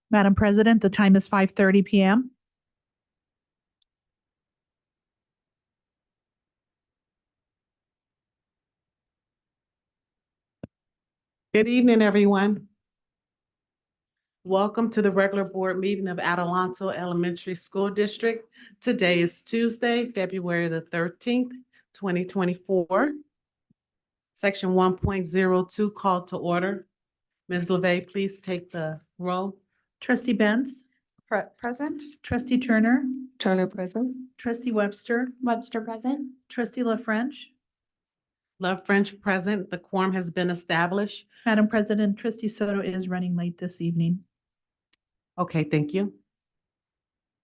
Madam President, the time is 5:30 p.m. Good evening, everyone. Welcome to the regular board meeting of Adelanto Elementary School District. Today is Tuesday, February the 13th, 2024. Section 1.02 call to order. Ms. LeVey, please take the roll. Trustee Benz, Present. Trustee Turner, Turner present. Trustee Webster, Webster present. Trustee La French. Love French present. The quorum has been established. Madam President, Trustee Soto is running late this evening. Okay, thank you.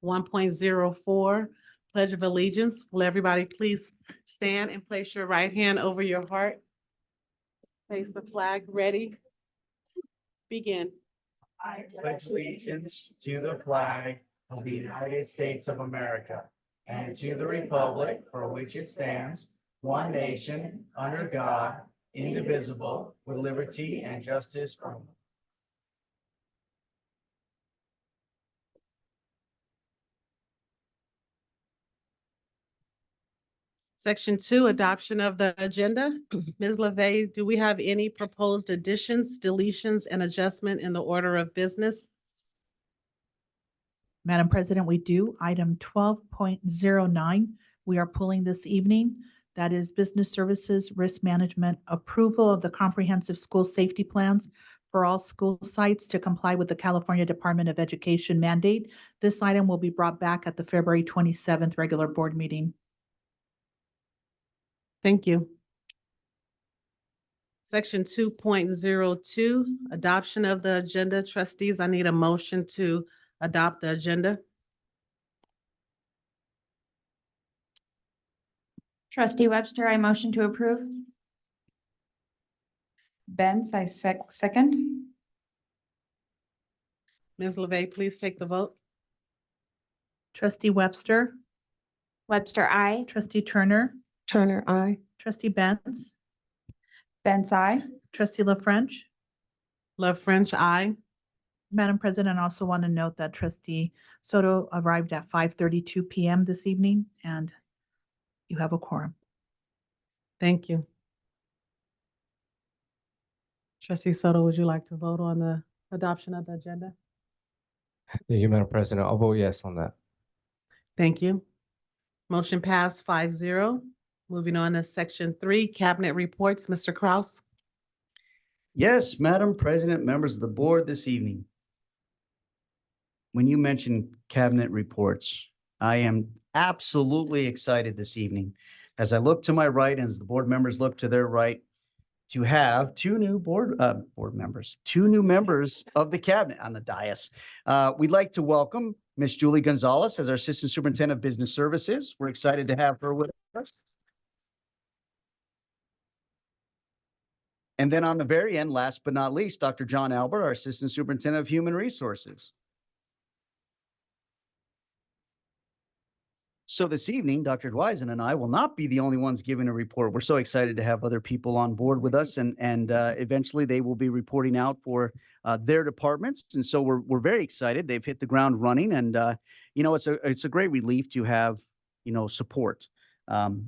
1.04, Pledge of Allegiance. Will everybody please stand and place your right hand over your heart? Face the flag, ready? Begin. I pledge allegiance to the flag of the United States of America and to the republic for which it stands, one nation, under God, indivisible, with liberty and justice for all. Section 2, adoption of the agenda. Ms. LeVey, do we have any proposed additions, deletions, and adjustment in the order of business? Madam President, we do. Item 12.09, we are pulling this evening. That is Business Services Risk Management approval of the comprehensive school safety plans for all school sites to comply with the California Department of Education mandate. This item will be brought back at the February 27th regular board meeting. Thank you. Section 2.02, adoption of the agenda. Trustees, I need a motion to adopt the agenda. Trustee Webster, I motion to approve. Benz, I second. Ms. LeVey, please take the vote. Trustee Webster, Webster, I. Trustee Turner, Turner, I. Trustee Benz, Benz, I. Trustee La French. Love French, aye. Madam President, I also want to note that Trustee Soto arrived at 5:32 p.m. this evening, and you have a quorum. Thank you. Trustee Soto, would you like to vote on the adoption of the agenda? Thank you, Madam President. I'll vote yes on that. Thank you. Motion passed 5-0. Moving on to section 3, cabinet reports. Mr. Kraus. Yes, Madam President, members of the board this evening. When you mentioned cabinet reports, I am absolutely excited this evening as I look to my right and as the board members look to their right to have two new two new members of the cabinet on the dais. We'd like to welcome Ms. Julie Gonzalez as our Assistant Superintendent of Business Services. We're excited to have her with us. And then on the very end, last but not least, Dr. John Albert, our Assistant Superintendent of Human Resources. So this evening, Dr. Dwisen and I will not be the only ones giving a report. We're so excited to have other people on board with us, and eventually they will be reporting out for their departments. And so we're very excited. They've hit the ground running, and it's a great relief to have support,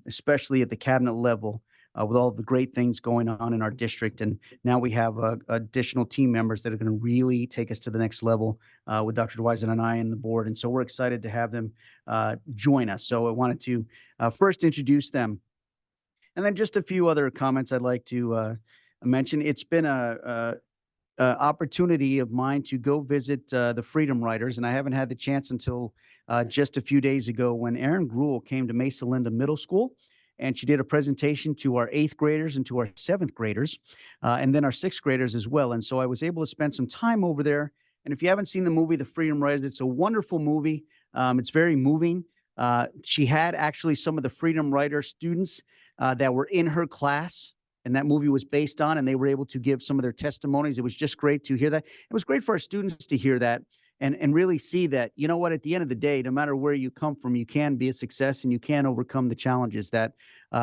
especially at the cabinet level. With all the great things going on in our district. And now we have additional team members that are going to really take us to the next level with Dr. Dwisen and I and the board. And so we're excited to have them join us. So I wanted to first introduce them. And then just a few other comments I'd like to mention. It's been a opportunity of mine to go visit the Freedom Riders, and I haven't had the chance until just a few days ago when Erin Gruhl came to Mesa Linda Middle School. And she did a presentation to our 8th graders and to our 7th graders, and then our 6th graders as well. And so I was able to spend some time over there. And if you haven't seen the movie, The Freedom Riders, it's a wonderful movie. It's very moving. She had actually some of the Freedom Rider students that were in her class, and that movie was based on, and they were able to give some of their testimonies. It was just great to hear that. It was great for our students to hear that. And really see that, you know what, at the end of the day, no matter where you come from, you can be a success and you can overcome the challenges that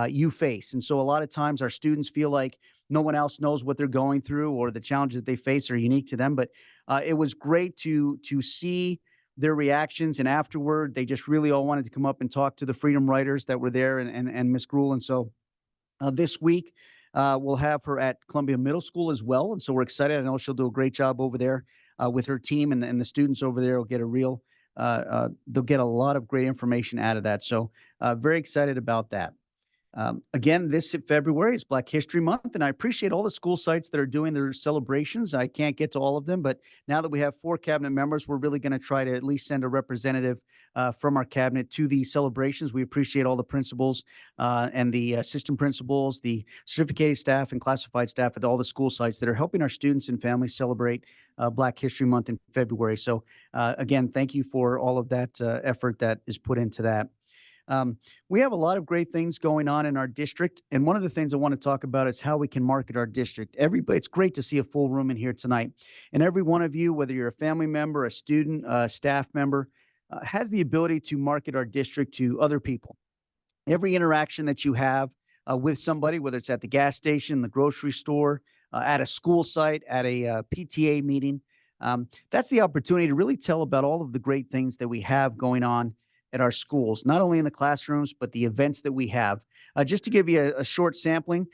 you face. And so a lot of times our students feel like no one else knows what they're going through or the challenges that they face are unique to them. But it was great to see their reactions, and afterward, they just really all wanted to come up and talk to the freedom writers that were there and Miss Gruhl. And so this week, we'll have her at Columbia Middle School as well. And so we're excited. I know she'll do a great job over there with her team, and the students over there will get they'll get a lot of great information out of that. So very excited about that. Again, this February is Black History Month, and I appreciate all the school sites that are doing their celebrations. I can't get to all of them, but now that we have 4 cabinet members, we're really going to try to at least send a representative from our cabinet to the celebrations. We appreciate all the principals and the assistant principals, the certificated staff and classified staff at all the school sites that are helping our students and families celebrate Black History Month in February. So again, thank you for all of that effort that is put into that. We have a lot of great things going on in our district, and one of the things I want to talk about is how we can market our district. Everybody, it's great to see a full room in here tonight, and every one of you, whether you're a family member, a student, a staff member, has the ability to market our district to other people. Every interaction that you have with somebody, whether it's at the gas station, the grocery store, at a school site, at a PTA meeting, that's the opportunity to really tell about all of the great things that we have going on at our schools, not only in the classrooms, but the events that we have. Just to give you a short sampling,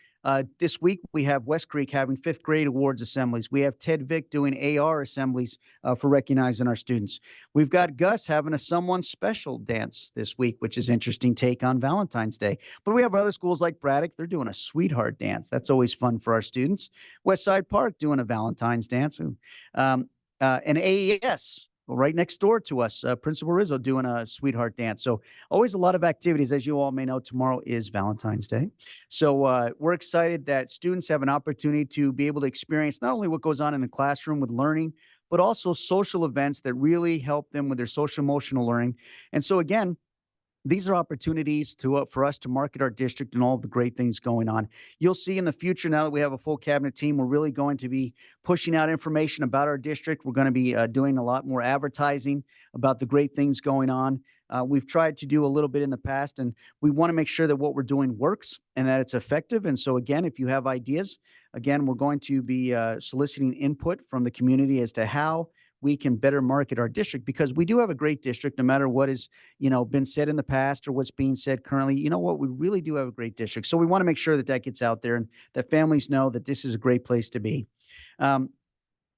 this week we have West Creek having 5th grade awards assemblies. We have Ted Vick doing AR assemblies for recognizing our students. We've got Gus having a someone special dance this week, which is interesting take on Valentine's Day. But we have other schools like Braddock. They're doing a sweetheart dance. That's always fun for our students. West Side Park doing a Valentine's dance. And AES, right next door to us, Principal Rizzo doing a sweetheart dance. So always a lot of activities. As you all may know, tomorrow is Valentine's Day. So we're excited that students have an opportunity to be able to experience not only what goes on in the classroom with learning, but also social events that really help them with their social emotional learning. And so again, these are opportunities for us to market our district and all of the great things going on. You'll see in the future, now that we have a full cabinet team, we're really going to be pushing out information about our district. We're going to be doing a lot more advertising about the great things going on. We've tried to do a little bit in the past, and we want to make sure that what we're doing works and that it's effective. And so again, if you have ideas, again, we're going to be soliciting input from the community as to how we can better market our district, because we do have a great district, no matter what is, been said in the past or what's being said currently. You know what? We really do have a great district. So we want to make sure that that gets out there and that families know that this is a great place to be.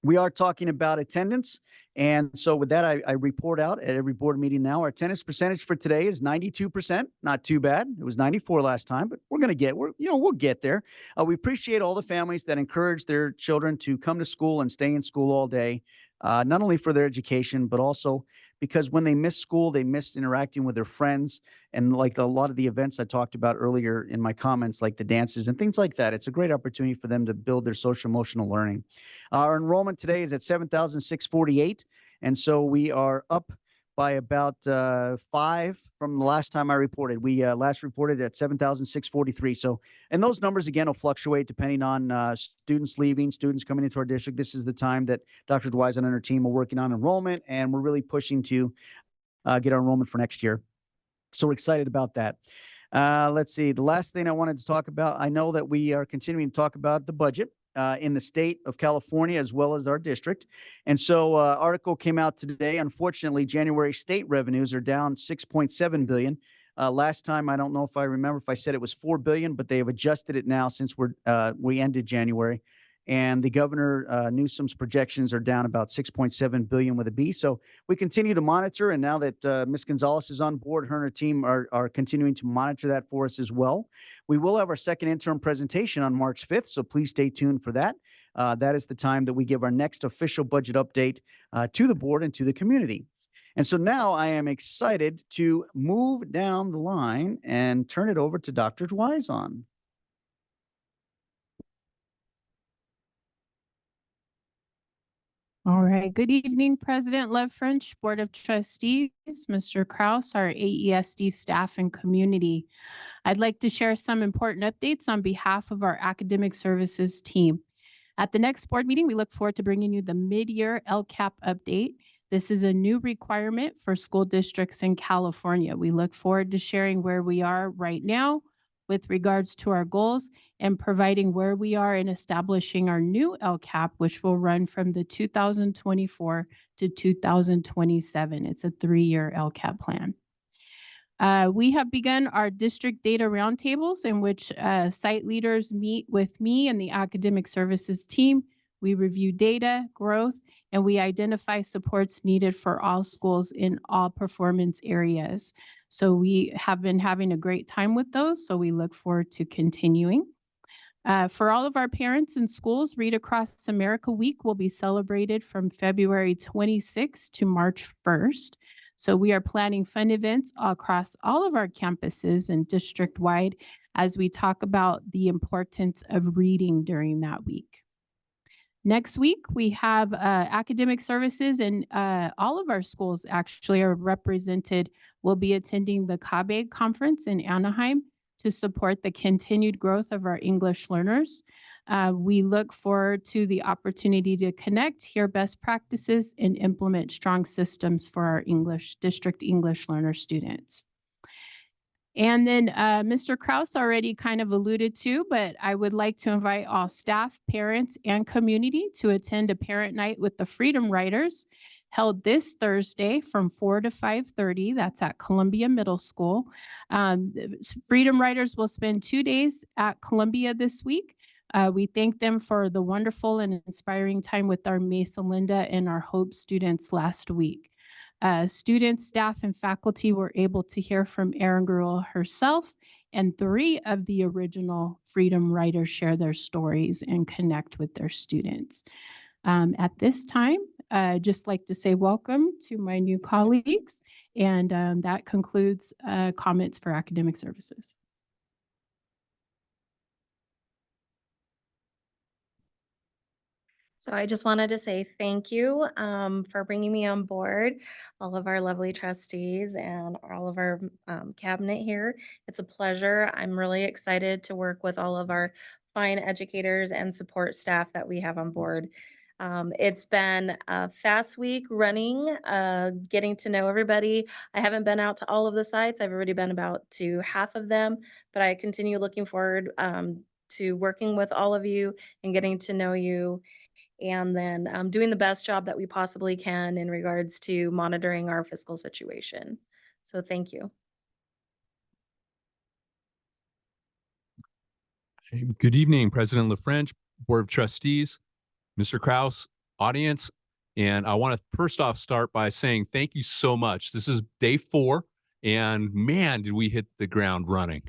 We are talking about attendance. And so with that, I report out at every board meeting now. Our attendance percentage for today is 92%. Not too bad. It was 94 last time, but we'll get there. We appreciate all the families that encourage their children to come to school and stay in school all day. Not only for their education, but also because when they miss school, they miss interacting with their friends. And like a lot of the events I talked about earlier in my comments, like the dances and things like that, it's a great opportunity for them to build their social emotional learning. Our enrollment today is at 7,648. And so we are up by about 5 from the last time I reported. We last reported at 7,643. So, and those numbers again will fluctuate depending on students leaving, students coming into our district. This is the time that Dr. Dwight and her team are working on enrollment, and we're really pushing to get our enrollment for next year. So we're excited about that. Let's see. The last thing I wanted to talk about, I know that we are continuing to talk about the budget in the state of California as well as our district. And so article came out today. Unfortunately, January state revenues are down 6.7 billion. Last time, I don't know if I remember if I said it was 4 billion, but they have adjusted it now since we ended January. And the governor Newsom's projections are down about 6.7 billion with a B. So we continue to monitor. And now that Ms. Gonzalez is on board, her and her team are continuing to monitor that for us as well. We will have our second interim presentation on March 5th. So please stay tuned for that. That is the time that we give our next official budget update to the board and to the community. And so now I am excited to move down the line and turn it over to Dr. Dwizon. All right. Good evening, President Lev French, Board of Trustees, Mr. Kraus, our AESD staff and community. I'd like to share some important updates on behalf of our academic services team. At the next board meeting, we look forward to bringing you the mid-year LCAP update. This is a new requirement for school districts in California. We look forward to sharing where we are right now, with regards to our goals and providing where we are in establishing our new LCAP, which will run from the 2024 to 2027. It's a 3-year LCAP plan. We have begun our district data roundtables in which site leaders meet with me and the academic services team. We review data, growth, and we identify supports needed for all schools in all performance areas. So we have been having a great time with those, so we look forward to continuing. For all of our parents in schools, Read Across America Week will be celebrated from February 26th to March 1st. So we are planning fun events across all of our campuses and district-wide as we talk about the importance of reading during that week. Next week, we have academic services, and all of our schools actually are represented. We'll be attending the CABE conference in Anaheim to support the continued growth of our English learners. We look forward to the opportunity to connect, hear best practices, and implement strong systems for our district English learner students. And then Mr. Kraus already kind of alluded to, but I would like to invite all staff, parents, and community to attend a parent night with the Freedom Riders held this Thursday from 4 to 5:30. That's at Columbia Middle School. Freedom Riders will spend 2 days at Columbia this week. We thank them for the wonderful and inspiring time with our Mesa Linda and our Hope students last week. Students, staff, and faculty were able to hear from Erin Gruel herself, and 3 of the original Freedom Riders share their stories and connect with their students. At this time, I'd just like to say welcome to my new colleagues, and that concludes comments for academic services. So I just wanted to say thank you for bringing me on board, all of our lovely trustees and all of our cabinet here. It's a pleasure. I'm really excited to work with all of our fine educators and support staff that we have on board. It's been a fast week running, getting to know everybody. I haven't been out to all of the sites. I've already been about to half of them, but I continue looking forward to working with all of you and getting to know you, and then doing the best job that we possibly can in regards to monitoring our fiscal situation. So thank you. Good evening, President LaFrench, Board of Trustees, Mr. Kraus, audience. And I want to first off start by saying thank you so much. This is day 4, and man, did we hit the ground running.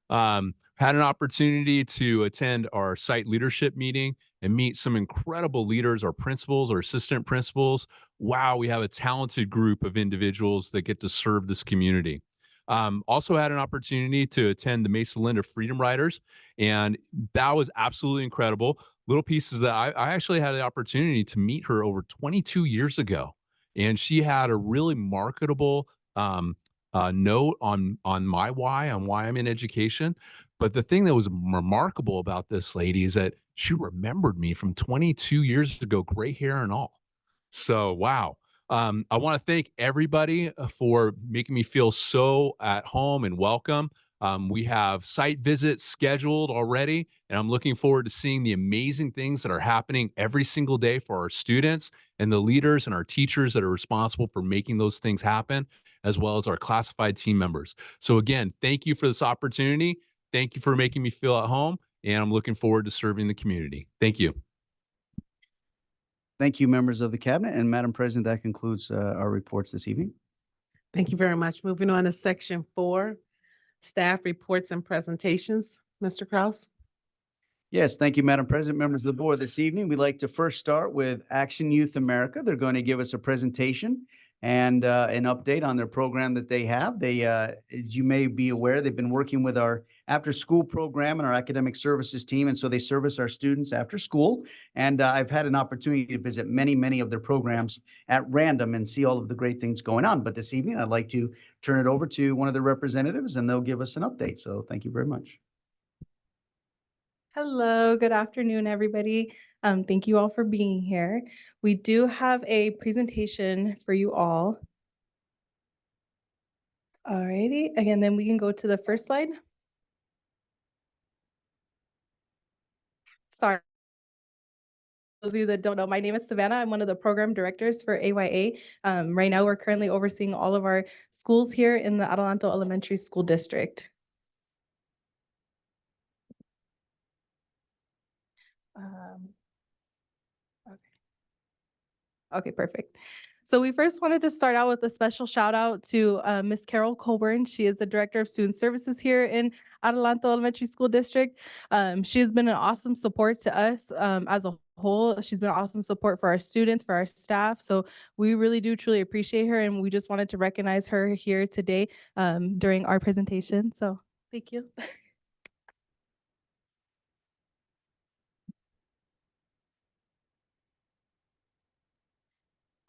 Had an opportunity to attend our site leadership meeting and meet some incredible leaders, our principals, our assistant principals. Wow, we have a talented group of individuals that get to serve this community. Also had an opportunity to attend the Mesa Linda Freedom Riders, and that was absolutely incredible. Little pieces that I actually had the opportunity to meet her over 22 years ago, and she had a really marketable note on my why, on why I'm in education. But the thing that was remarkable about this lady is that she remembered me from 22 years ago, gray hair and all. So, wow. I want to thank everybody for making me feel so at home and welcome. We have site visits scheduled already, and I'm looking forward to seeing the amazing things that are happening every single day for our students and the leaders and our teachers that are responsible for making those things happen, as well as our classified team members. So again, thank you for this opportunity. Thank you for making me feel at home, and I'm looking forward to serving the community. Thank you. Thank you, members of the cabinet. And Madam President, that concludes our reports this evening. Thank you very much. Moving on to section 4, staff reports and presentations. Mr. Kraus? Yes, thank you, Madam President, members of the board. This evening, we'd like to first start with Action Youth America. They're going to give us a presentation and an update on their program that they have. They, as you may be aware, they've been working with our after-school program and our academic services team, and so they service our students after school. And I've had an opportunity to visit many of their programs at random and see all of the great things going on. But this evening, I'd like to turn it over to one of the representatives, and they'll give us an update. So thank you very much. Hello, good afternoon, everybody. Thank you all for being here. We do have a presentation for you all. Alrighty, again, then we can go to the first slide. sorry. Those of you that don't know, my name is Savannah. I'm one of the program directors for AYA. Right now, we're currently overseeing all of our schools here in the Adelanto Elementary School District. Okay, perfect. So we first wanted to start out with a special shout out to Miss Carol Colburn. She is the Director of Student Services here in Adelanto Elementary School District. She has been an awesome support to us as a whole. She's been an awesome support for our students, for our staff. So we really do truly appreciate her, and we just wanted to recognize her here today during our presentation. So thank you.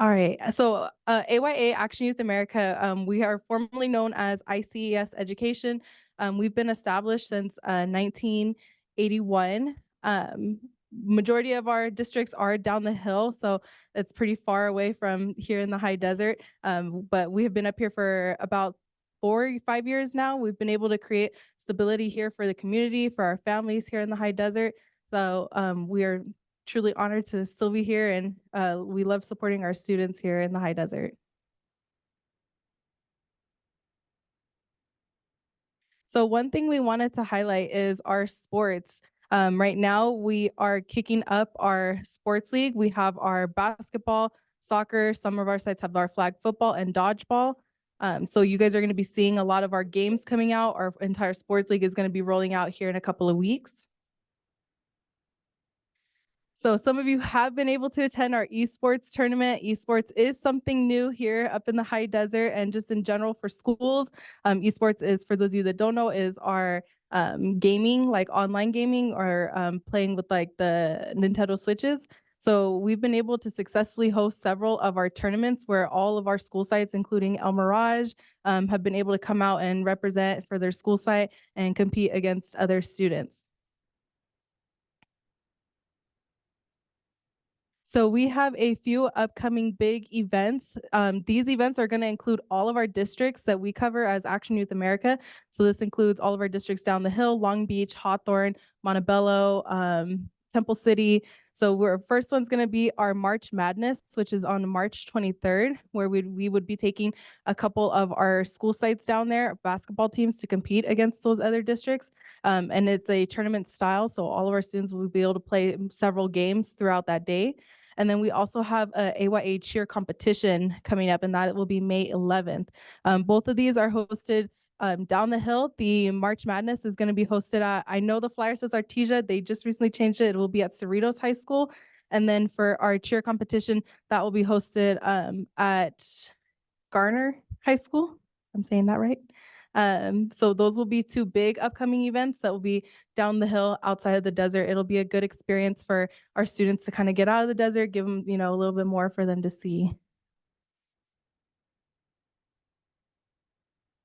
All right, so AYA Action Youth America, we are formerly known as ICES Education. We've been established since 1981. Majority of our districts are down the hill, so it's pretty far away from here in the high desert. But we have been up here for about 4 or 5 years now. We've been able to create stability here for the community, for our families here in the high desert. So we are truly honored to still be here, and we love supporting our students here in the high desert. So one thing we wanted to highlight is our sports. Right now, we are kicking up our sports league. We have our basketball, soccer. Some of our sites have our flag football and dodgeball. So you guys are going to be seeing a lot of our games coming out. Our entire sports league is going to be rolling out here in a couple of weeks. So some of you have been able to attend our esports tournament. Esports is something new here up in the high desert and just in general for schools. Esports is, for those of you that don't know, is our gaming, like online gaming or playing with like the Nintendo Switches. So we've been able to successfully host several of our tournaments where all of our school sites, including El Mirage, have been able to come out and represent for their school site and compete against other students. So we have a few upcoming big events. These events are going to include all of our districts that we cover as Action Youth America. So this includes all of our districts down the hill: Long Beach, Hawthorne, Montebello, Temple City. So our first one's going to be our March Madness, which is on March 23rd, where we would be taking a couple of our school sites down there, basketball teams, to compete against those other districts. And it's a tournament style, so all of our students will be able to play several games throughout that day. And then we also have a AYA cheer competition coming up, and that will be May 11th. Both of these are hosted down the hill. The March Madness is going to be hosted at, I know the flyer says Artesia, they just recently changed it. It will be at Cerritos High School. And then for our cheer competition, that will be hosted at Garner High School. I'm saying that right? So those will be two big upcoming events that will be down the hill outside of the desert. It'll be a good experience for our students to kind of get out of the desert, give them, a little bit more for them to see.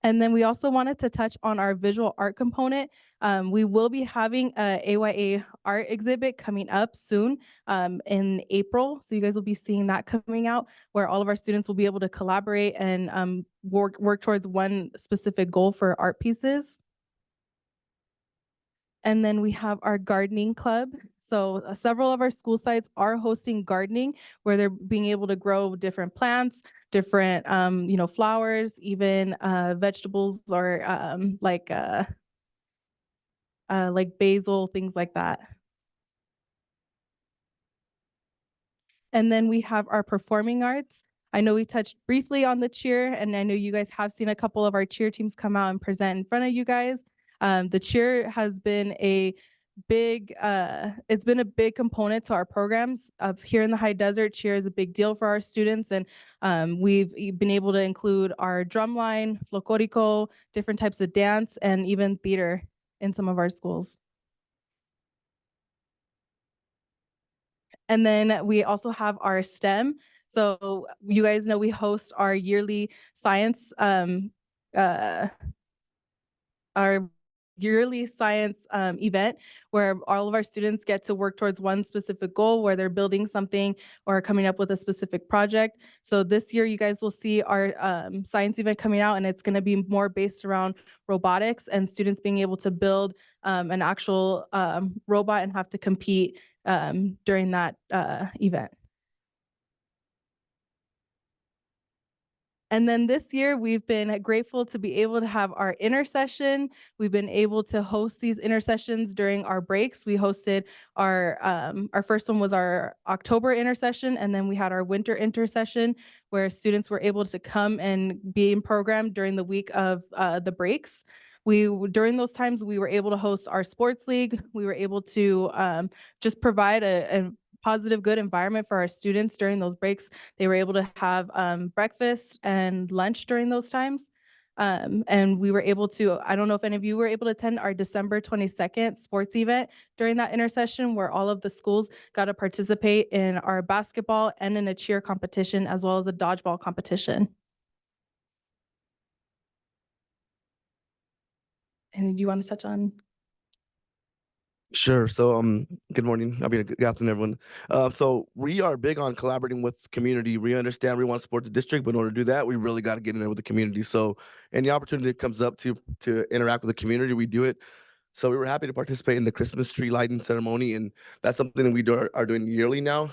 And then we also wanted to touch on our visual art component. We will be having a AYA art exhibit coming up soon in April. So you guys will be seeing that coming out, where all of our students will be able to collaborate and work towards one specific goal for art pieces. And then we have our gardening club. So several of our school sites are hosting gardening, where they're being able to grow different plants, different, flowers, even vegetables, or like basil, things like that. And then we have our performing arts. I know we touched briefly on the cheer, and I know you guys have seen a couple of our cheer teams come out and present in front of you guys. The cheer has been a big, it's been a big component to our programs of here in the high desert. Cheer is a big deal for our students, and we've been able to include our drumline, folklorico, different types of dance, and even theater in some of our schools. And then we also have our STEM. So you guys know we host our yearly science, our yearly science event where all of our students get to work towards one specific goal, where they're building something or coming up with a specific project. So this year you guys will see our science event coming out, and it's going to be more based around robotics and students being able to build an actual robot and have to compete during that event. And then this year, we've been grateful to be able to have our intercession. We've been able to host these intercessions during our breaks. We hosted our first one was our October intercession, and then we had our winter intercession where students were able to come and be in program during the week of the breaks. During those times, we were able to host our sports league. We were able to just provide a positive, good environment for our students during those breaks. They were able to have breakfast and lunch during those times. And we were able to, I don't know if any of you were able to attend our December 22nd sports event during that intercession, where all of the schools got to participate in our basketball and in a cheer competition, as well as a dodgeball competition. And do you want to touch on? Sure. So, good morning. I mean, good afternoon, everyone. So we are big on collaborating with community. We understand we want to support the district, but in order to do that, we really got to get in there with the community. So, any opportunity that comes up to interact with the community, we do it. So we were happy to participate in the Christmas tree lighting ceremony, and that's something that we are doing yearly now.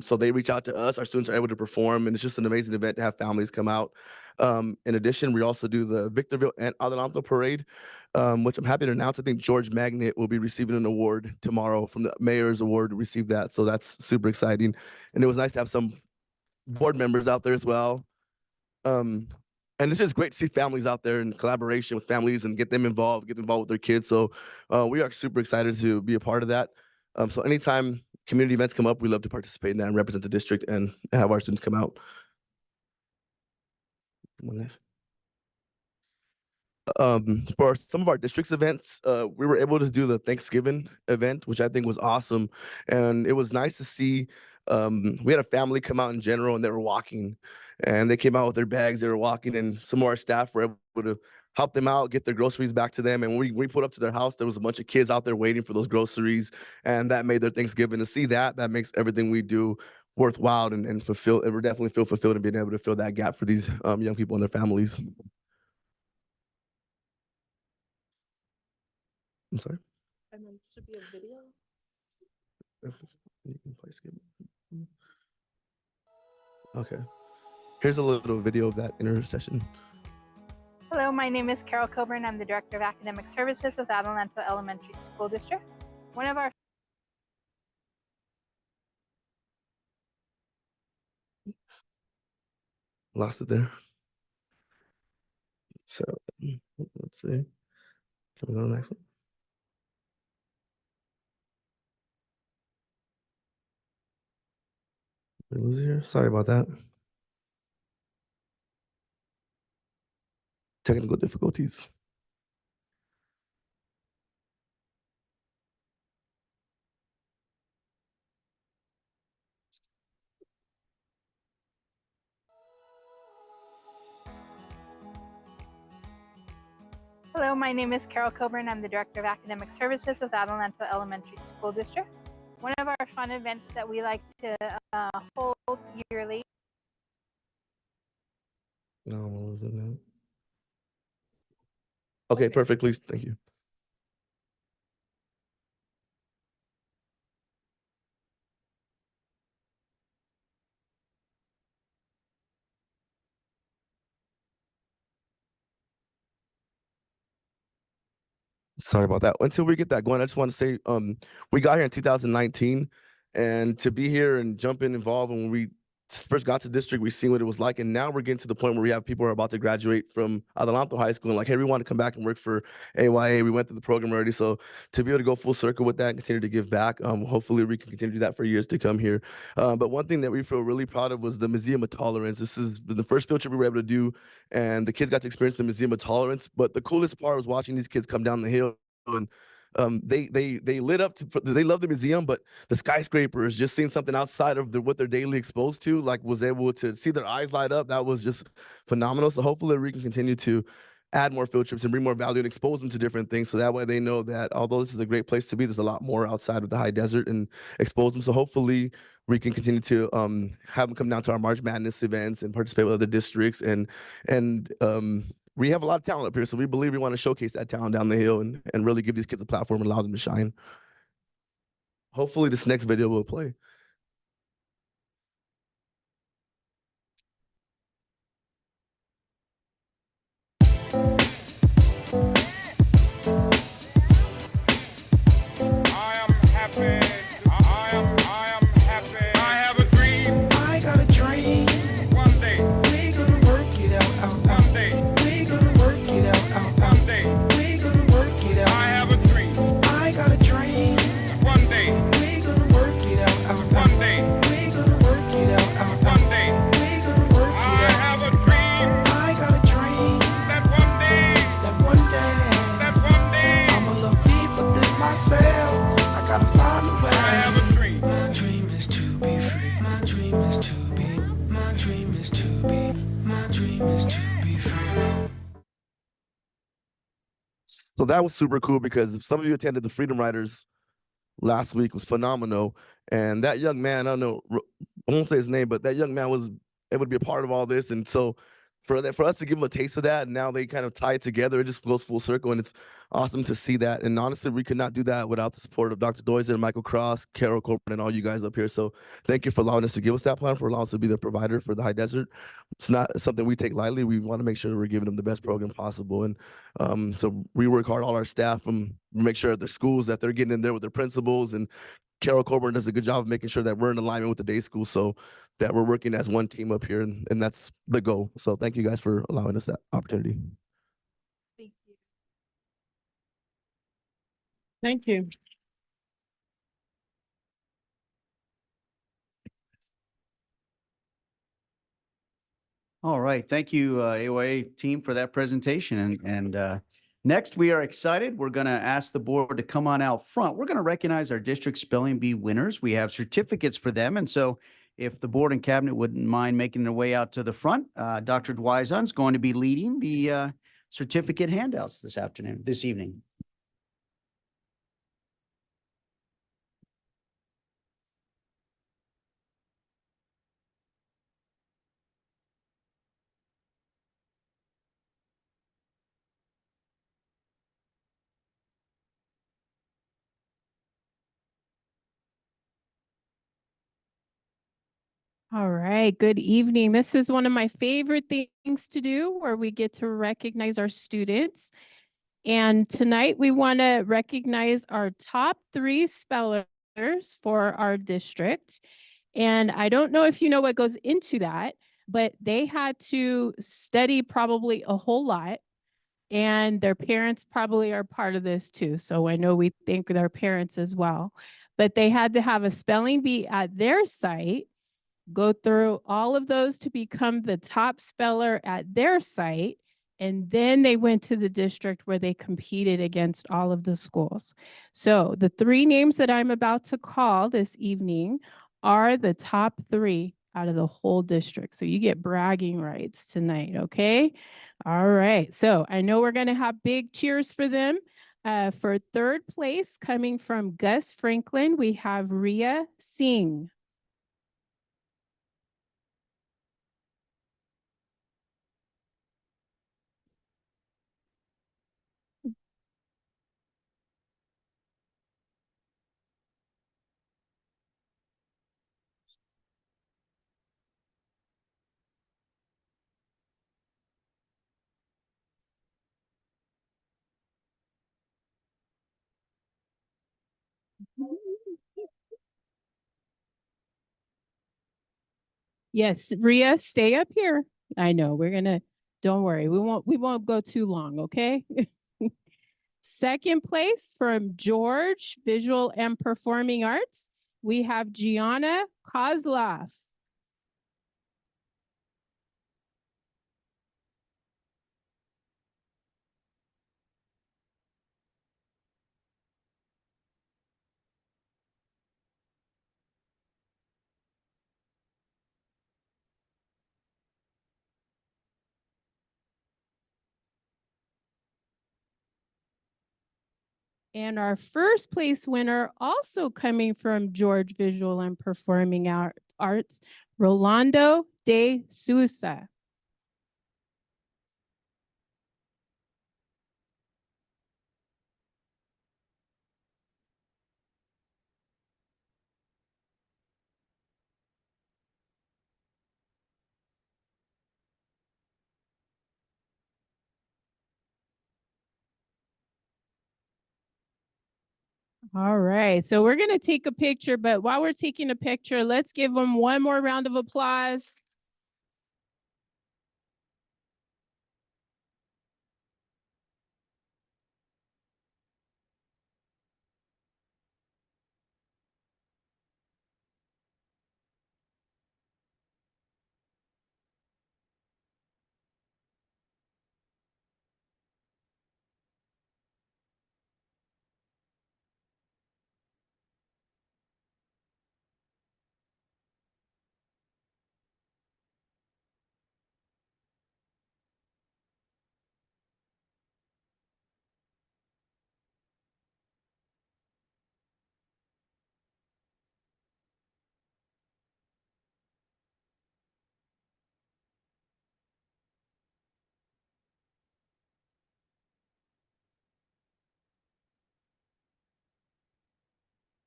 So they reach out to us. Our students are able to perform, and it's just an amazing event to have families come out. In addition, we also do the Victorville and Adelanto parade, which I'm happy to announce. I think George Magnet will be receiving an award tomorrow from the Mayor's Award to receive that. So that's super exciting. And it was nice to have some board members out there as well. And it's just great to see families out there in collaboration with families and get them involved with their kids. So we are super excited to be a part of that. So anytime community events come up, we love to participate in that and represent the district and have our students come out. For some of our district's events, we were able to do the Thanksgiving event, which I think was awesome. And it was nice to see, we had a family come out in general, and they were walking, and they came out with their bags, they were walking, and some of our staff were able to help them out, get their groceries back to them. And when we put up to their house, there was a bunch of kids out there waiting for those groceries, and that made their Thanksgiving. To see that makes everything we do worthwhile and fulfill. And we definitely feel fulfilled in being able to fill that gap for these young people and their families. I'm sorry. And then this should be a video. You can play skip. Okay. Here's a little video of that intercession. Hello, my name is Carol Coburn. I'm the Director of Academic Services with Adelanto Elementary School District. One of our Lost it there. So let's see. Can we go to the next one? Did we lose it here? Sorry about that. Technical difficulties. Hello, my name is Carol Coburn. I'm the Director of Academic Services with Adelanto Elementary School District. One of our fun events that we like to hold yearly. No, I'm losing that. Okay, perfect. Please, thank you. Sorry about that. Until we get that going, I just want to say we got here in 2019, and to be here and jump involved when we first got to district, we seen what it was like, and now we're getting to the point where we have people who are about to graduate from Adelanto High School and like, hey, we want to come back and work for AYA. We went through the program already, so to be able to go full circle with that and continue to give back, hopefully we can continue to do that for years to come here. But one thing that we feel really proud of was the Museum of Tolerance. This is the first field trip we were able to do, and the kids got to experience the Museum of Tolerance. But the coolest part was watching these kids come down the hill, and they lit up they love the museum, but the skyscrapers, just seeing something outside of what they're daily exposed to, like was able to see their eyes light up. That was just phenomenal. So hopefully we can continue to add more field trips and bring more value and expose them to different things. So that way they know that although this is a great place to be, there's a lot more outside of the high desert, and expose them. So hopefully we can continue to have them come down to our March Madness events and participate with other districts. And we have a lot of talent up here. So we believe we want to showcase that talent down the hill and really give these kids a platform and allow them to shine. Hopefully this next video will play. So that was super cool because some of you attended the Freedom Riders last week. Was phenomenal. And that young man, I don't know, I won't say his name, but that young man was able to be a part of all this. And so for us to give them a taste of that, and now they kind of tie it together, it just goes full circle, and it's awesome to see that. And honestly, we could not do that without the support of Dr. Doyzen, Michael Cross, Carol Copeland, and all you guys up here. So thank you for allowing us to give us that plan, for allowing us to be the provider for the high desert. It's not something we take lightly. We want to make sure we're giving them the best program possible. And so we work hard, all our staff, make sure at the schools that they're getting in there with their principals, and Carol Coburn does a good job of making sure that we're in alignment with the day school, so that we're working as one team up here, and that's the goal. So thank you guys for allowing us that opportunity. Thank you. Thank you. All right. Thank you, AOA team, for that presentation. And next, we are excited. We're going to ask the board to come on out front. We're going to recognize our district spelling bee winners. We have certificates for them. And so if the board and cabinet wouldn't mind making their way out to the front, Dr. Dwyzon is going to be leading the certificate handouts this evening. All right, good evening. This is one of my favorite things to do, where we get to recognize our students. And tonight we want to recognize our top 3 spellers for our district. And I don't know if you know what goes into that, but they had to study probably a whole lot. And their parents probably are part of this too. So I know we thank their parents as well. But they had to have a spelling bee at their site, go through all of those to become the top speller at their site. And then they went to the district where they competed against all of the schools. So the 3 names that I'm about to call this evening are the top 3 out of the whole district. So you get bragging rights tonight, okay? All right. So I know we're going to have big cheers for them. For 3rd place, coming from Gus Franklin, we have Ria Singh. Yes, Ria, stay up here. I know don't worry. We won't go too long, okay? 2nd place from George, Visual and Performing Arts, we have Gianna Kozlov. And our first place winner, also coming from George Visual and Performing Arts, Rolando de Sousa. All right, so we're gonna take a picture, but while we're taking a picture, let's give them one more round of applause.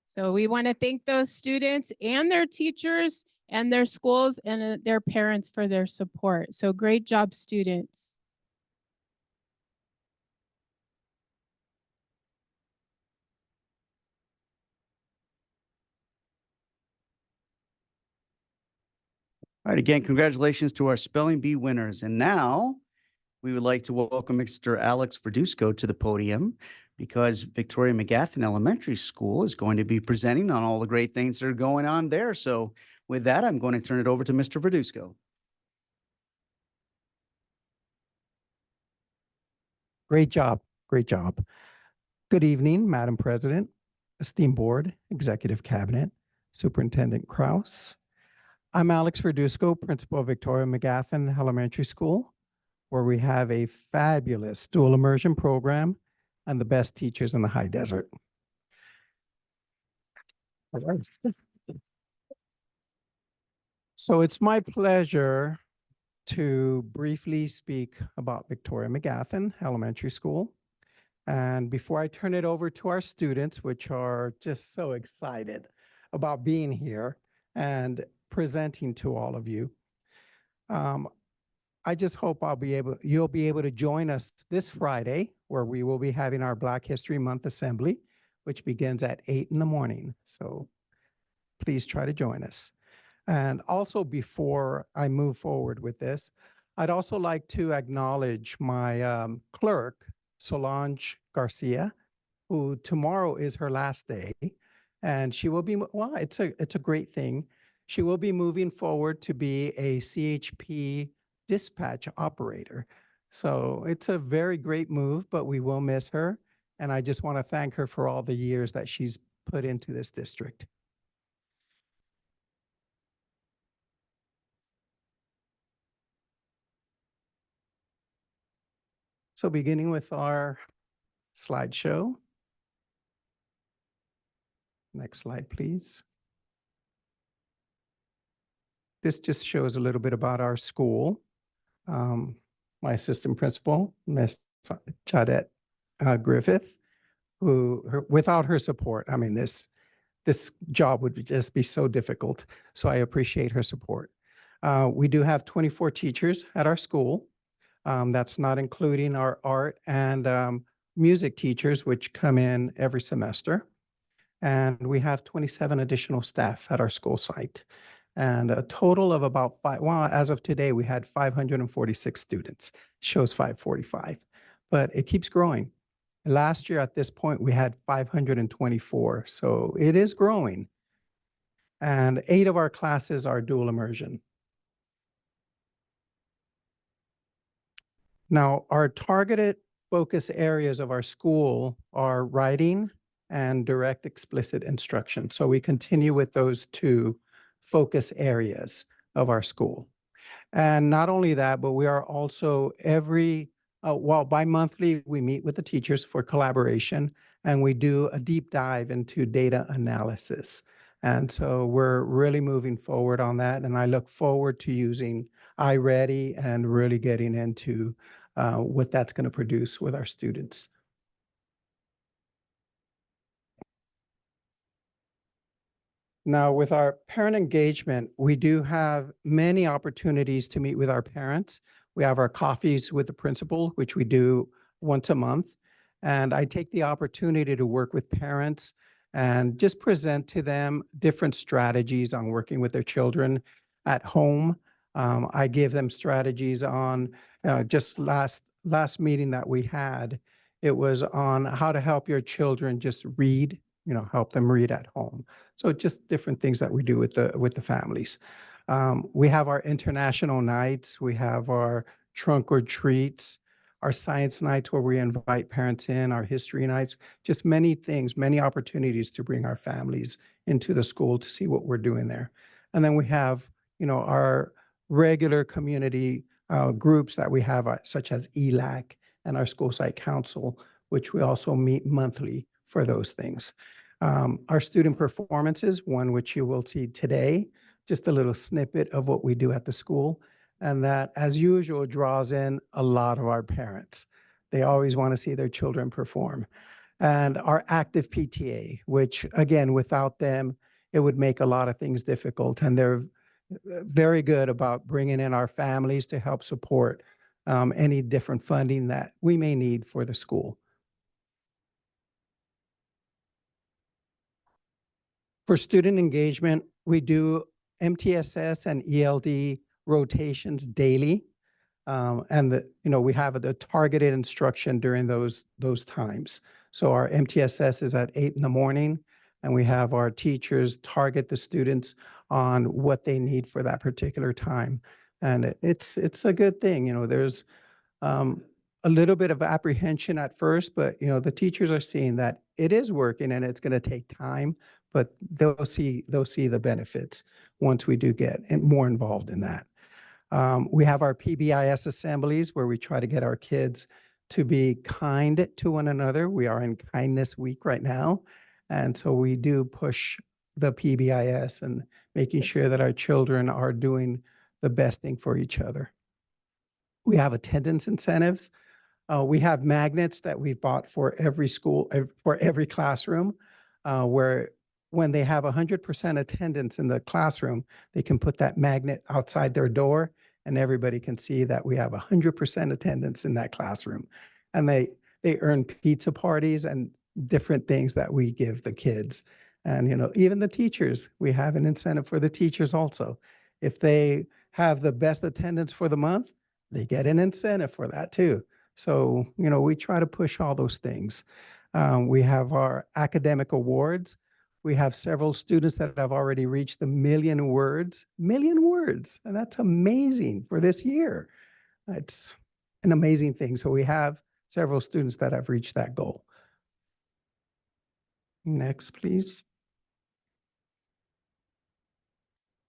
So we want to thank those students and their teachers and their schools and their parents for their support. So great job, students. All right, again, congratulations to our spelling bee winners. And now we would like to welcome Mr. Alex Verduzco to the podium because Victoria McGathan Elementary School is going to be presenting on all the great things that are going on there. So with that, I'm going to turn it over to Mr. Verduzco. Great job. Great job. Good evening, Madam President, esteemed board, executive cabinet, Superintendent Kraus. I'm Alex Verduzco, principal of Victoria McGathan Elementary School, where we have a fabulous dual immersion program and the best teachers in the high desert. All right. So it's my pleasure to briefly speak about Victoria McGathan Elementary School. And before I turn it over to our students, which are just so excited about being here and presenting to all of you, I just hope you'll be able to join us this Friday, where we will be having our Black History Month Assembly, which begins at 8 in the morning. So please try to join us. And also, before I move forward with this, I'd also like to acknowledge my clerk, Solange Garcia, who tomorrow is her last day. And she will be, well, it's a great thing. She will be moving forward to be a CHP dispatch operator. So it's a very great move, but we will miss her. And I just want to thank her for all the years that she's put into this district. So beginning with our slideshow. Next slide, please. This just shows a little bit about our school. My assistant principal, Miss Jadette Griffith, without her support, I mean, this job would just be so difficult. So I appreciate her support. We do have 24 teachers at our school. That's not including our art and music teachers, which come in every semester. And we have 27 additional staff at our school site. And a total of about as of today, we had 546 students. Shows 545, but it keeps growing. Last year at this point, we had 524, so it is growing. And 8 of our classes are dual immersion. Now, our targeted focus areas of our school are writing and direct explicit instruction. So we continue with those 2 focus areas of our school. And not only that, but we are also bi-monthly, we meet with the teachers for collaboration, and we do a deep dive into data analysis. And so we're really moving forward on that, and I look forward to using iReady and really getting into what that's going to produce with our students. Now, with our parent engagement, we do have many opportunities to meet with our parents. We have our coffees with the principal, which we do once a month. And I take the opportunity to work with parents and just present to them different strategies on working with their children at home. I give them strategies on just last meeting that we had. It was on how to help your children just read, help them read at home. So just different things that we do with the families. We have our international nights. We have our trunk or treats, our science nights where we invite parents in, our history nights, just many things, many opportunities to bring our families into the school to see what we're doing there. And then we have, our regular community groups that we have, such as ELAC and our school site council, which we also meet monthly for those things. Our student performances, one which you will see today, just a little snippet of what we do at the school. And that, as usual, draws in a lot of our parents. They always want to see their children perform. And our active PTA, which again, without them, it would make a lot of things difficult. And they're very good about bringing in our families to help support any different funding that we may need for the school. For student engagement, we do MTSS and ELD rotations daily. And we have the targeted instruction during those times. So our MTSS is at 8 in the morning, and we have our teachers target the students on what they need for that particular time. And it's a good thing. There's a little bit of apprehension at first, but the teachers are seeing that it is working and it's going to take time, but they'll see the benefits once we do get more involved in that. We have our PBIS assemblies where we try to get our kids to be kind to one another. We are in Kindness Week right now. And so we do push the PBIS and making sure that our children are doing the best thing for each other. We have attendance incentives. We have magnets that we've bought for every school, for every classroom, where when they have 100% attendance in the classroom, they can put that magnet outside their door and everybody can see that we have 100% attendance in that classroom. And they earn pizza parties and different things that we give the kids. And, even the teachers, we have an incentive for the teachers also. If they have the best attendance for the month, they get an incentive for that too. So, we try to push all those things. We have our academic awards. We have several students that have already reached the million words, and that's amazing for this year. It's an amazing thing. So we have several students that have reached that goal. Next, please.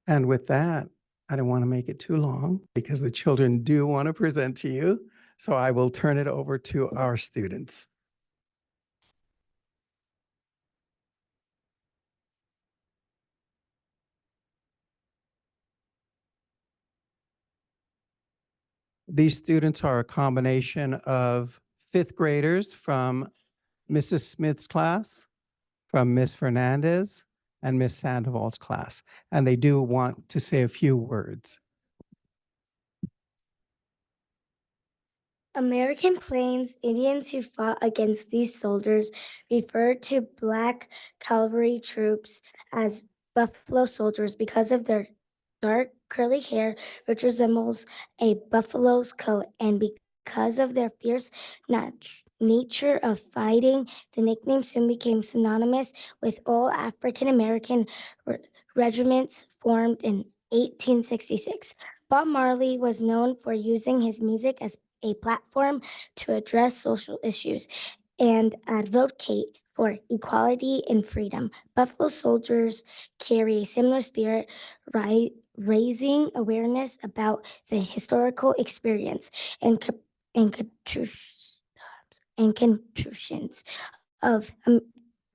And with that, I don't want to make it too long because the children do want to present to you. So I will turn it over to our students. These students are a combination of fifth graders from Mrs. Smith's class, from Miss Fernandez, and Miss Sandoval's class. And they do want to say a few words. American Plains Indians who fought against these soldiers referred to black cavalry troops as buffalo soldiers because of their dark curly hair, which resembles a buffalo's coat, and because of their fierce nature of fighting. The nickname soon became synonymous with all African American regiments formed in 1866. Bob Marley was known for using his music as a platform to address social issues and advocate for equality and freedom. Buffalo soldiers carry a similar spirit, raising awareness about the historical experience and contributions of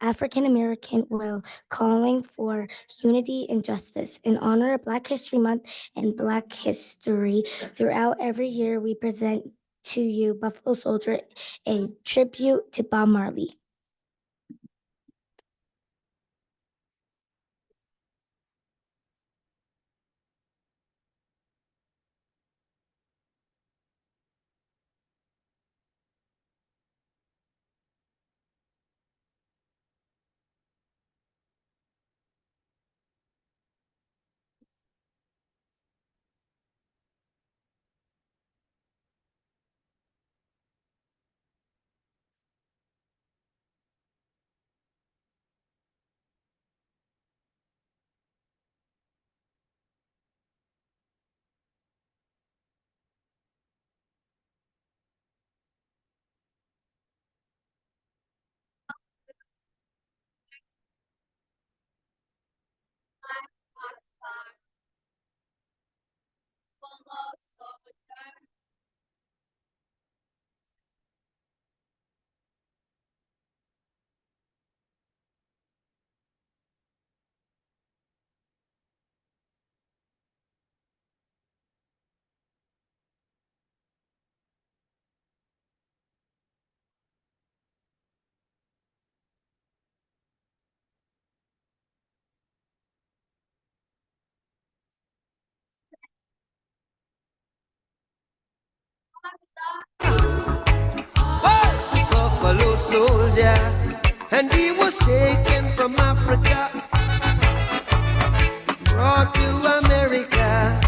African American will calling for unity and justice. In honor of Black History Month and Black history throughout every year, we present to you Buffalo Soldier, a tribute to Bob Marley. Buffalo soldier, and he was taken from Africa, brought to America,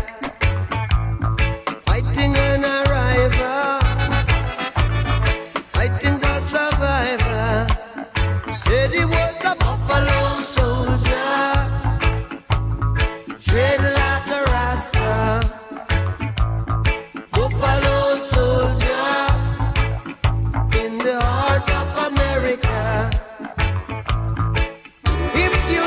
fighting an arrival, fighting the survivor. Said he was a buffalo soldier, dread like a rasta. Buffalo soldier in the heart of America. If you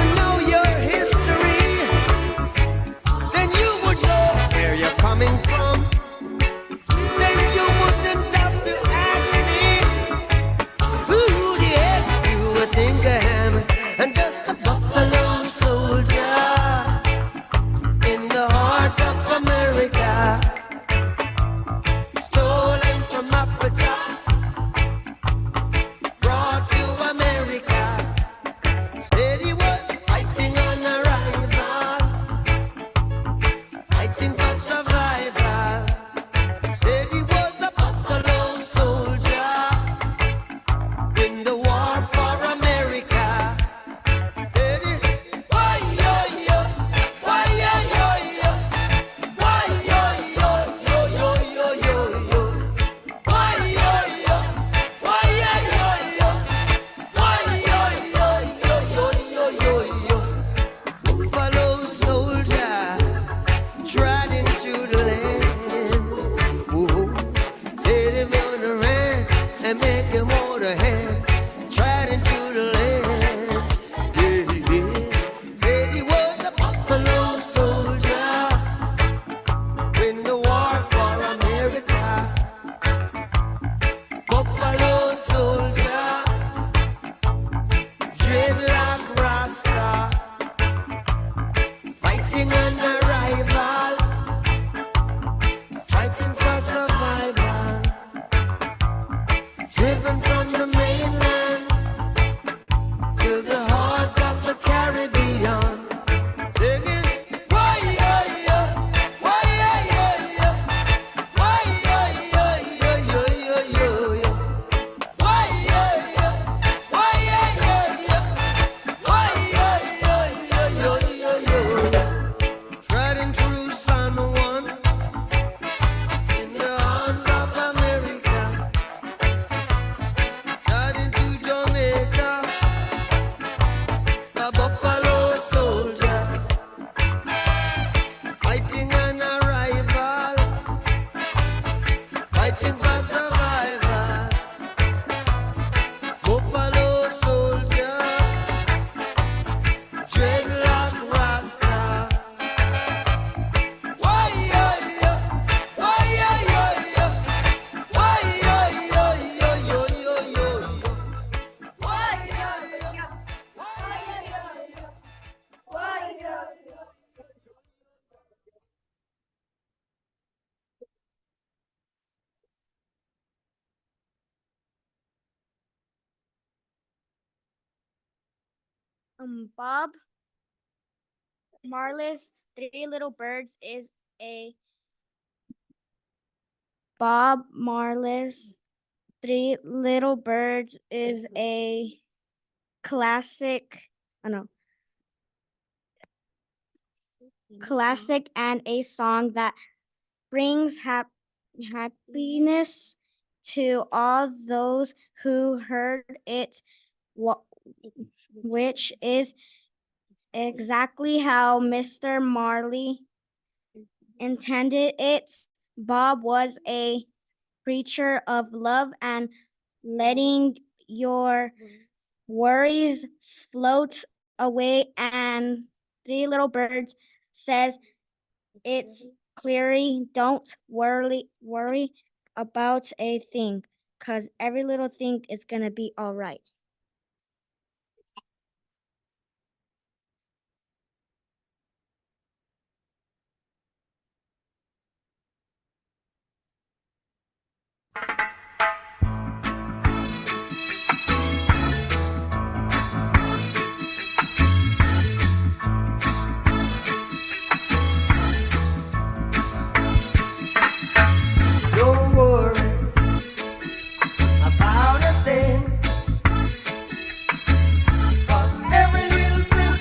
Bob Marley's Three Little Birds is a Bob Marley's Three Little Birds is a classic, I know, classic and a song that brings happiness to all those who heard it, which is exactly how Mr. Marley intended it. Bob was a preacher of love and letting your worries float away, and Three Little Birds says it's clearly don't worry about a thing, cause every little thing is gonna be all right. Don't worry about a thing, 'cause every little thing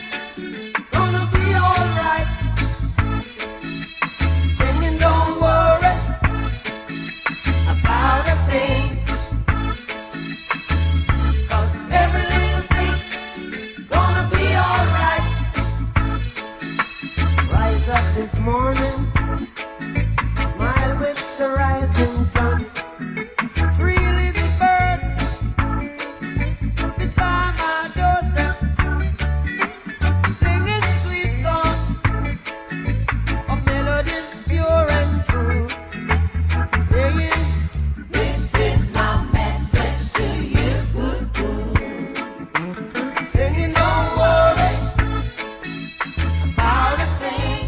gonna be alright. Singing, don't worry about a thing, 'cause every little thing gonna be alright. Rise up this morning, smile with the rising sun. Three little birds, it's by my doorstep, singing sweet songs of melodies pure and true, saying, this is my message to you. Singing, don't worry about a thing,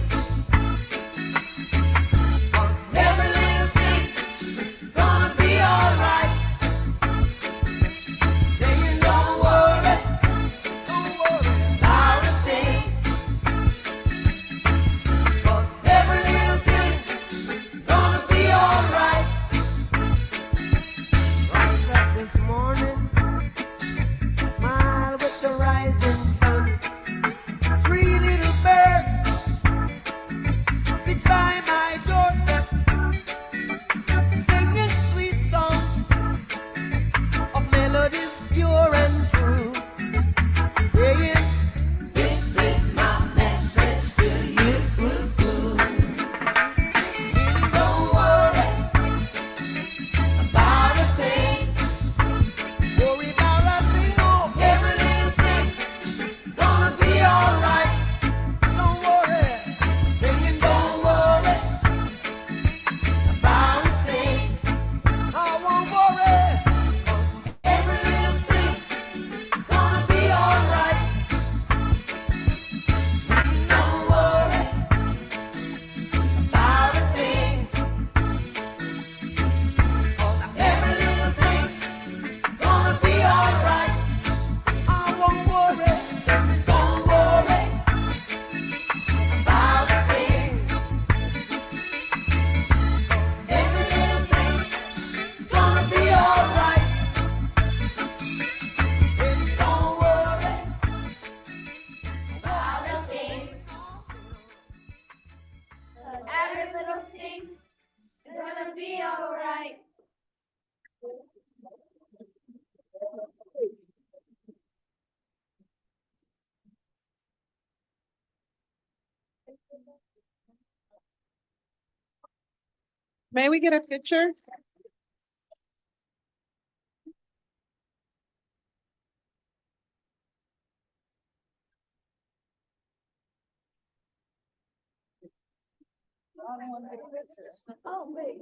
'cause every little thing gonna be alright. Saying, don't worry about a thing, 'cause every little thing gonna be alright. Rise up this morning, smile with the rising sun. Three little birds, it's by my doorstep, singing sweet songs of melodies pure and true, saying, this is my message to you. Meaning, don't worry about a thing, worry about nothing more. Every little thing gonna be alright. Don't worry, singing, don't worry about a thing. I won't worry, 'cause every little thing gonna be alright. Don't worry about a thing, 'cause every little thing gonna be alright. I won't worry, don't worry about a thing, 'cause every little thing gonna be alright. Don't worry about a thing, 'cause every little thing is gonna be alright. May we get a picture? Oh, wait.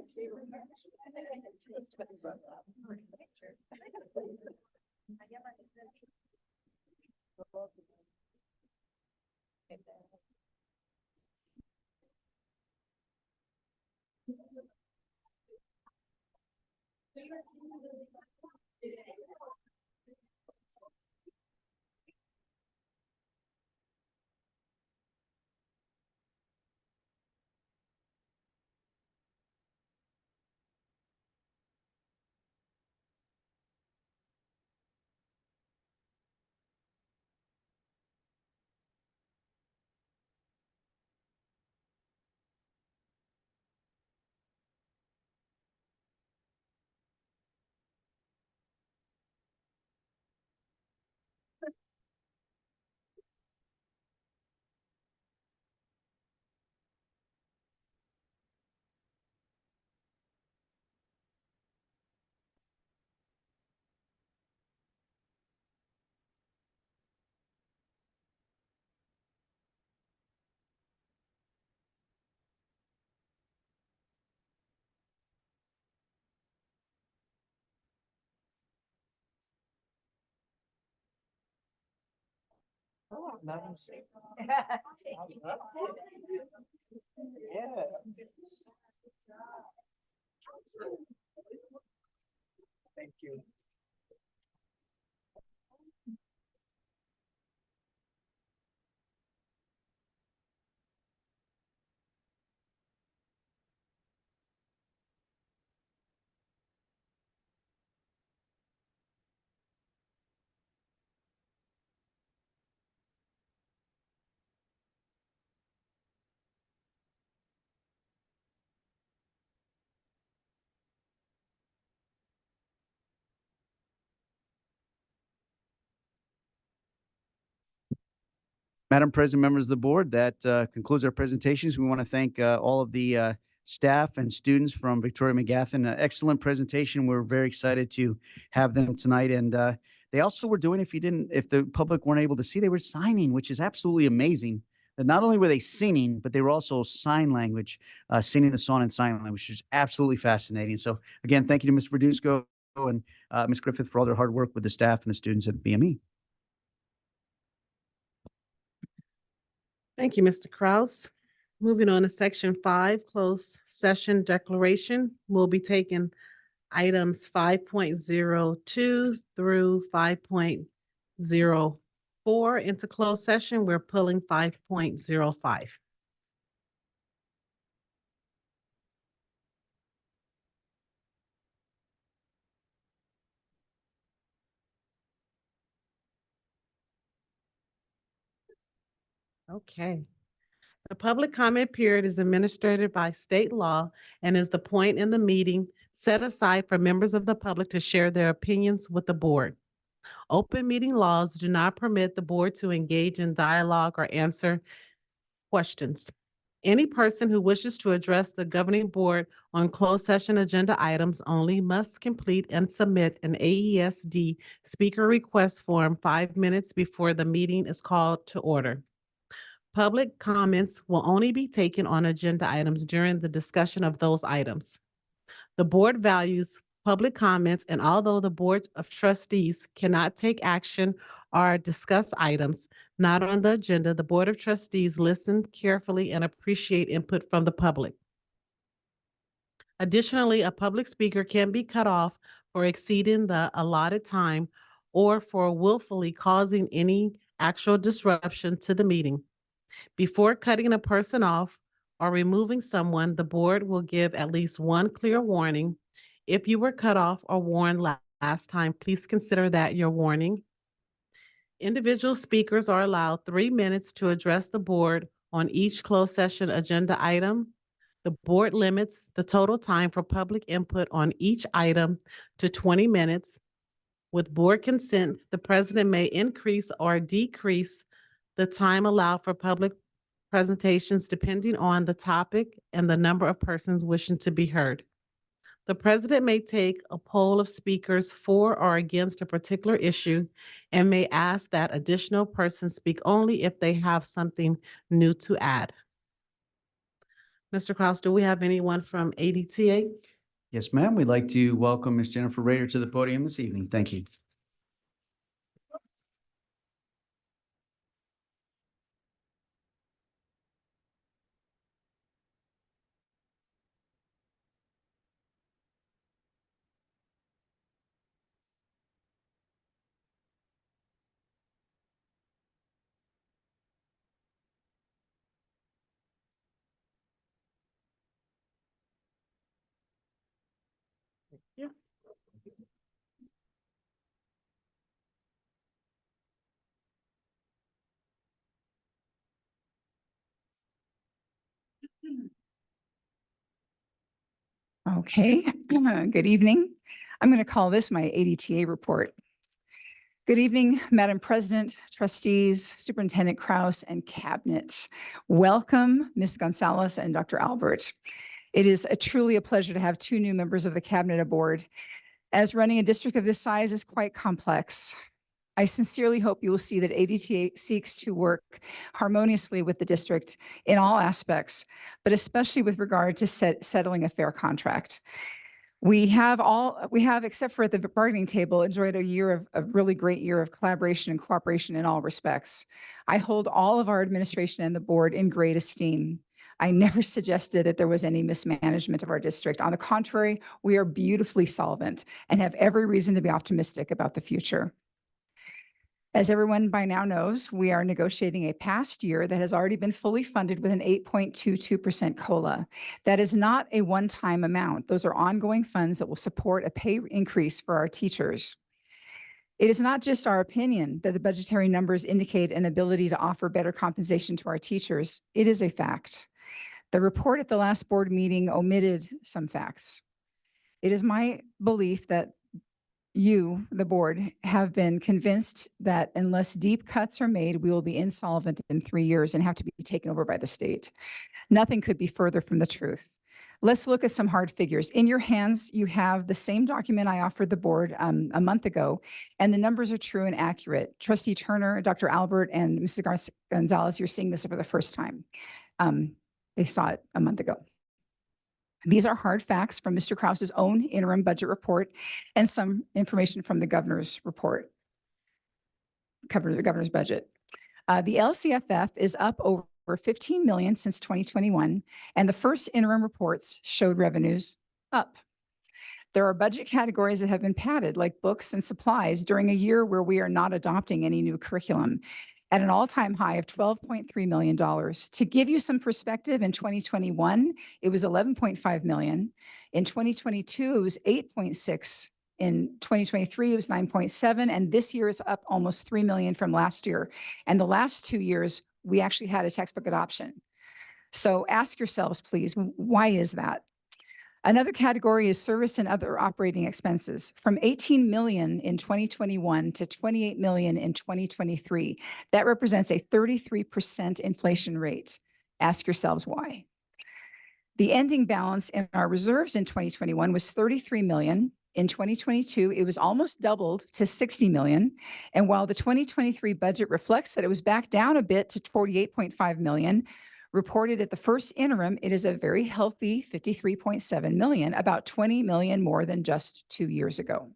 Thank you. Madam President, members of the board, that concludes our presentations. We want to thank all of the staff and students from Victoria McGaffin. Excellent presentation. We're very excited to have them tonight. And they also were doing, if the public weren't able to see, they were signing, which is absolutely amazing. That not only were they singing, but they were also sign language, singing the song in sign language, which is absolutely fascinating. So again, thank you to Ms. Verduzco and Ms. Griffith for all their hard work with the staff and the students at BME. Thank you, Mr. Kraus. Moving on to section 5, closed session declaration. We'll be taking items 5.02 through 5.04 into closed session. We're pulling 5.05. Okay. The public comment period is administered by state law and is the point in the meeting set aside for members of the public to share their opinions with the board. Open meeting laws do not permit the board to engage in dialogue or answer questions. Any person who wishes to address the governing board on closed session agenda items only must complete and submit an AESD speaker request form 5 minutes before the meeting is called to order. Public comments will only be taken on agenda items during the discussion of those items. The board values public comments, and although the Board of Trustees cannot take action or discuss items not on the agenda, the Board of Trustees listen carefully and appreciate input from the public. Additionally, a public speaker can be cut off for exceeding the allotted time or for willfully causing any actual disruption to the meeting. Before cutting a person off or removing someone, the board will give at least one clear warning. If you were cut off or warned last time, please consider that your warning. Individual speakers are allowed 3 minutes to address the board on each closed session agenda item. The board limits the total time for public input on each item to 20 minutes. With board consent, the president may increase or decrease the time allowed for public presentations depending on the topic and the number of persons wishing to be heard. The president may take a poll of speakers for or against a particular issue and may ask that additional persons speak only if they have something new to add. Mr. Kraus, do we have anyone from ADTA? Yes, ma'am. We'd like to welcome Ms. Jennifer Rader to the podium this evening. Thank you. Yeah. Okay, good evening. I'm going to call this my ADTA report. Good evening, Madam President, trustees, Superintendent Kraus, and Cabinet. Welcome, Ms. Gonzalez and Dr. Albert. It is truly a pleasure to have 2 new members of the Cabinet aboard, as running a district of this size is quite complex. I sincerely hope you will see that ADTA seeks to work harmoniously with the district in all aspects, but especially with regard to settling a fair contract. We have, except for at the bargaining table, enjoyed a really great year of collaboration and cooperation in all respects. I hold all of our administration and the board in great esteem. I never suggested that there was any mismanagement of our district. On the contrary, we are beautifully solvent and have every reason to be optimistic about the future. As everyone by now knows, we are negotiating a past year that has already been fully funded with an 8.22% COLA. That is not a one-time amount. Those are ongoing funds that will support a pay increase for our teachers. It is not just our opinion that the budgetary numbers indicate an ability to offer better compensation to our teachers. It is a fact. The report at the last board meeting omitted some facts. It is my belief that you, the board, have been convinced that unless deep cuts are made, we will be insolvent in 3 years and have to be taken over by the state. Nothing could be further from the truth. Let's look at some hard figures. In your hands, you have the same document I offered the board a month ago, and the numbers are true and accurate. Trustee Turner, Dr. Albert, and Mrs. Gonzalez, you're seeing this for the first time. They saw it a month ago. These are hard facts from Mr. Krause's own interim budget report and some information from the governor's report, the governor's budget. The LCFF is up over 15 million since 2021, and the first interim reports showed revenues up. There are budget categories that have been padded, like books and supplies, during a year where we are not adopting any new curriculum, at an all-time high of $12.3 million. To give you some perspective, in 2021, it was 11.5 million. In 2022, it was 8.6. In 2023, it was 9.7, and this year is up almost 3 million from last year. And the last 2 years, we actually had a textbook adoption. So ask yourselves, please, why is that? Another category is service and other operating expenses, from 18 million in 2021 to 28 million in 2023. That represents a 33% inflation rate. Ask yourselves why. The ending balance in our reserves in 2021 was 33 million. In 2022, it was almost doubled to 60 million. And while the 2023 budget reflects that it was back down a bit to 48.5 million, reported at the first interim, it is a very healthy 53.7 million, about 20 million more than just 2 years ago.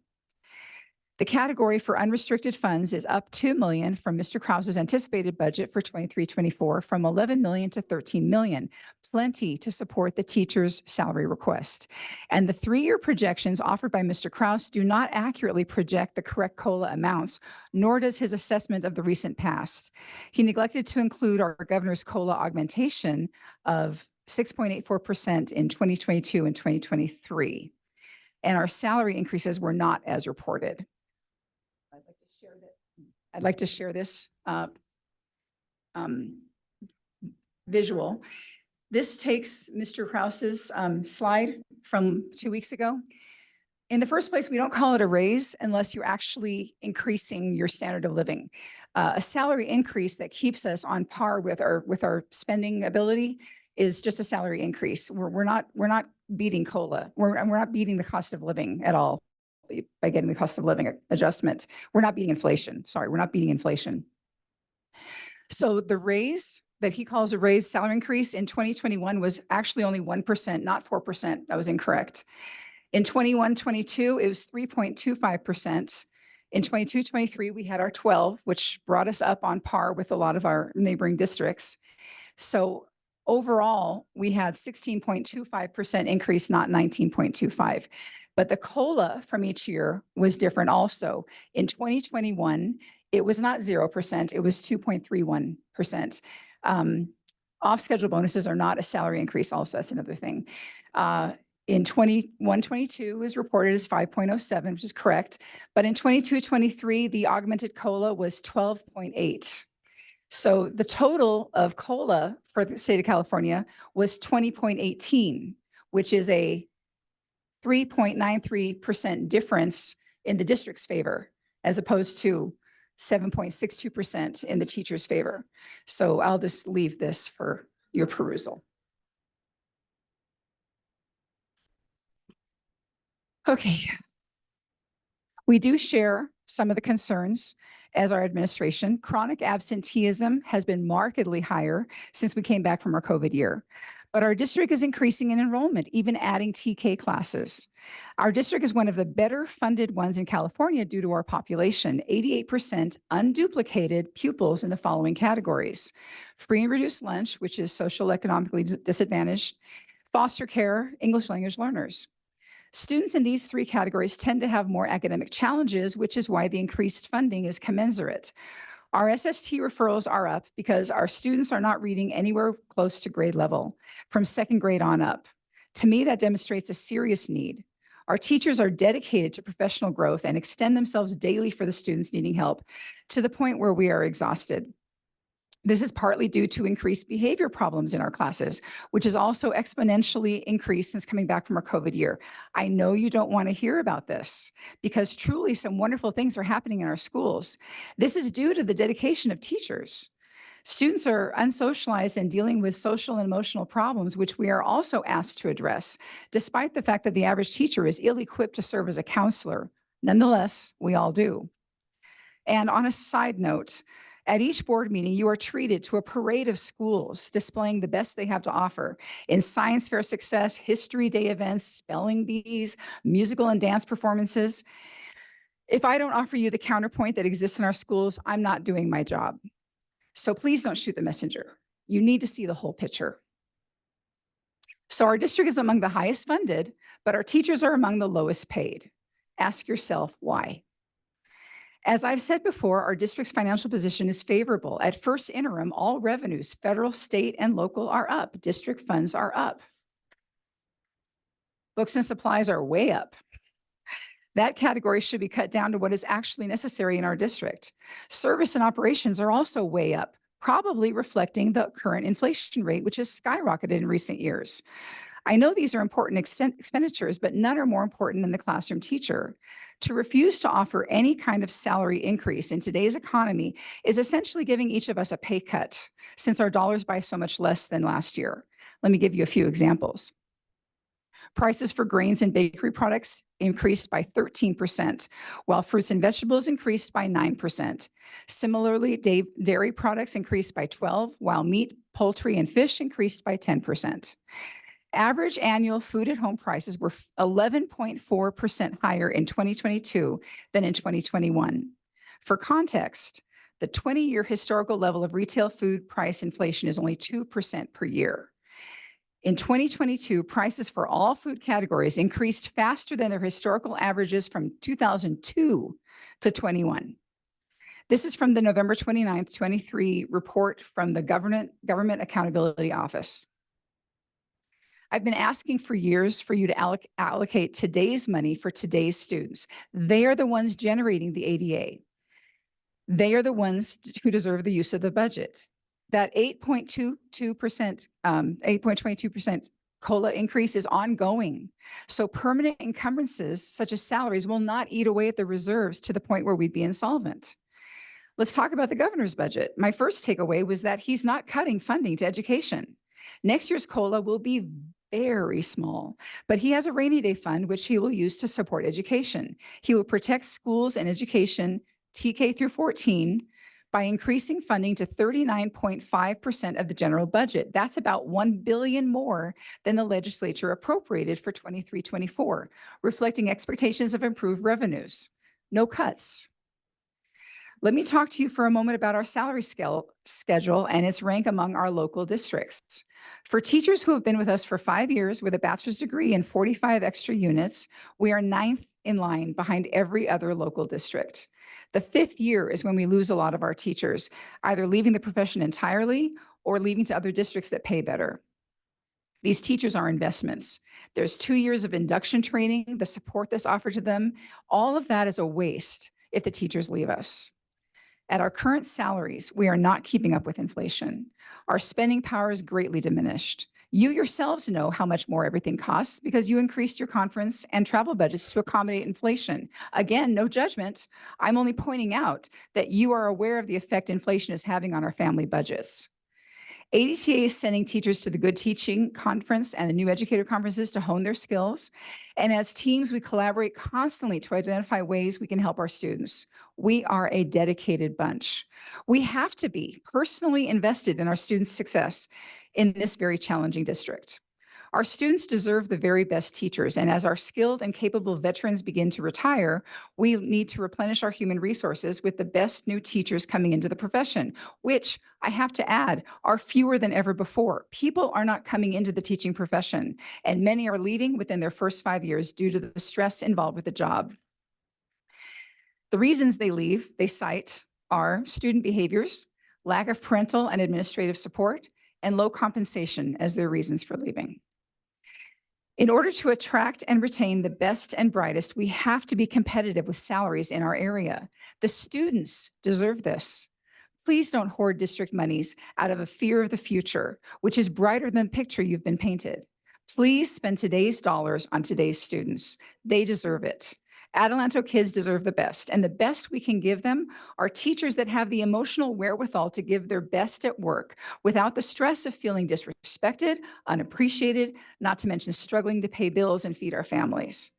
The category for unrestricted funds is up 2 million from Mr. Krause's anticipated budget for 23-24, from 11 million to 13 million, plenty to support the teacher's salary request. And the 3-year projections offered by Mr. Krause do not accurately project the correct COLA amounts, nor does his assessment of the recent past. He neglected to include our governor's COLA augmentation of 6.84% in 2022 and 2023. And our salary increases were not as reported. I'd like to share this visual. This takes Mr. Krause's slide from 2 weeks ago. In the first place, we don't call it a raise unless you're actually increasing your standard of living. A salary increase that keeps us on par with our spending ability is just a salary increase. We're not beating COLA. We're not beating the cost of living at all by getting the cost of living adjustment. We're not beating inflation. Sorry, we're not beating inflation. So the raise that he calls a raise salary increase in 2021 was actually only 1%, not 4%. That was incorrect. In 21-22, it was 3.25%. In 22-23, we had our 12, which brought us up on par with a lot of our neighboring districts. So overall, we had 16.25% increase, not 19.25. But the COLA from each year was different also. In 2021, it was not 0%, it was 2.31%. Off-schedule bonuses are not a salary increase also, that's another thing. In 21-22 is reported as 5.07, which is correct. But in 22-23, the augmented COLA was 12.8. So the total of COLA for the state of California was 20.18, which is a 3.93% difference in the district's favor, as opposed to 7.62% in the teacher's favor. So I'll just leave this for your perusal. Okay. We do share some of the concerns as our administration. Chronic absenteeism has been markedly higher since we came back from our COVID year. But our district is increasing in enrollment, even adding TK classes. Our district is one of the better funded ones in California due to our population, 88% unduplicated pupils in the following categories: free and reduced lunch, which is social economically disadvantaged, foster care, English language learners. Students in these three categories tend to have more academic challenges, which is why the increased funding is commensurate. Our SST referrals are up because our students are not reading anywhere close to grade level from second grade on up. To me, that demonstrates a serious need. Our teachers are dedicated to professional growth and extend themselves daily for the students needing help to the point where we are exhausted. This is partly due to increased behavior problems in our classes, which has also exponentially increased since coming back from our COVID year. I know you don't want to hear about this because truly some wonderful things are happening in our schools. This is due to the dedication of teachers. Students are unsocialized and dealing with social and emotional problems, which we are also asked to address, despite the fact that the average teacher is ill-equipped to serve as a counselor. Nonetheless, we all do. And on a side note, at each board meeting, you are treated to a parade of schools displaying the best they have to offer in science fair success, history day events, spelling bees, musical and dance performances. If I don't offer you the counterpoint that exists in our schools, I'm not doing my job. So please don't shoot the messenger. You need to see the whole picture. So our district is among the highest funded, but our teachers are among the lowest paid. Ask yourself why. As I've said before, our district's financial position is favorable. At first interim, all revenues, federal, state, and local, are up. District funds are up. Books and supplies are way up. That category should be cut down to what is actually necessary in our district. Service and operations are also way up, probably reflecting the current inflation rate, which has skyrocketed in recent years. I know these are important expenditures, but none are more important than the classroom teacher. To refuse to offer any kind of salary increase in today's economy is essentially giving each of us a pay cut, since our dollars buy so much less than last year. Let me give you a few examples. Prices for grains and bakery products increased by 13%, while fruits and vegetables increased by 9%. Similarly, dairy products increased by 12%, while meat, poultry, and fish increased by 10%. Average annual food at home prices were 11.4% higher in 2022 than in 2021. For context, the 20-year historical level of retail food price inflation is only 2% per year. In 2022, prices for all food categories increased faster than their historical averages from 2002 to 21. This is from the November 29th, 23 report from the Government Accountability Office. I've been asking for years for you to allocate today's money for today's students. They are the ones generating the ADA. They are the ones who deserve the use of the budget. That 8.22% COLA increase is ongoing. So permanent encumbrances such as salaries will not eat away at the reserves to the point where we'd be insolvent. Let's talk about the governor's budget. My first takeaway was that he's not cutting funding to education. Next year's COLA will be very small, but he has a rainy day fund which he will use to support education. He will protect schools and education TK through 14 by increasing funding to 39.5% of the general budget. That's about $1 billion more than the legislature appropriated for 23-24, reflecting expectations of improved revenues. No cuts. Let me talk to you for a moment about our salary schedule and its rank among our local districts. For teachers who have been with us for 5 years with a bachelor's degree and 45 extra units, we are 9th in line behind every other local district. The 5th year is when we lose a lot of our teachers, either leaving the profession entirely or leaving to other districts that pay better. These teachers are investments. There's 2 years of induction training, the support that's offered to them. All of that is a waste if the teachers leave us. At our current salaries, we are not keeping up with inflation. Our spending power is greatly diminished. You yourselves know how much more everything costs because you increased your conference and travel budgets to accommodate inflation. Again, no judgment. I'm only pointing out that you are aware of the effect inflation is having on our family budgets. ADTA is sending teachers to the Good Teaching Conference and the New Educator Conferences to hone their skills. And as teams, we collaborate constantly to identify ways we can help our students. We are a dedicated bunch. We have to be personally invested in our students' success in this very challenging district. Our students deserve the very best teachers, and as our skilled and capable veterans begin to retire, we need to replenish our human resources with the best new teachers coming into the profession, which I have to add are fewer than ever before. People are not coming into the teaching profession, and many are leaving within their first 5 years due to the stress involved with the job. The reasons they leave, they cite, are student behaviors, lack of parental and administrative support, and low compensation as their reasons for leaving. In order to attract and retain the best and brightest, we have to be competitive with salaries in our area. The students deserve this. Please don't hoard district monies out of a fear of the future, which is brighter than the picture you've been painted. Please spend today's dollars on today's students. They deserve it. Adelanto kids deserve the best, and the best we can give them are teachers that have the emotional wherewithal to give their best at work without the stress of feeling disrespected, unappreciated, not to mention struggling to pay bills and feed our families.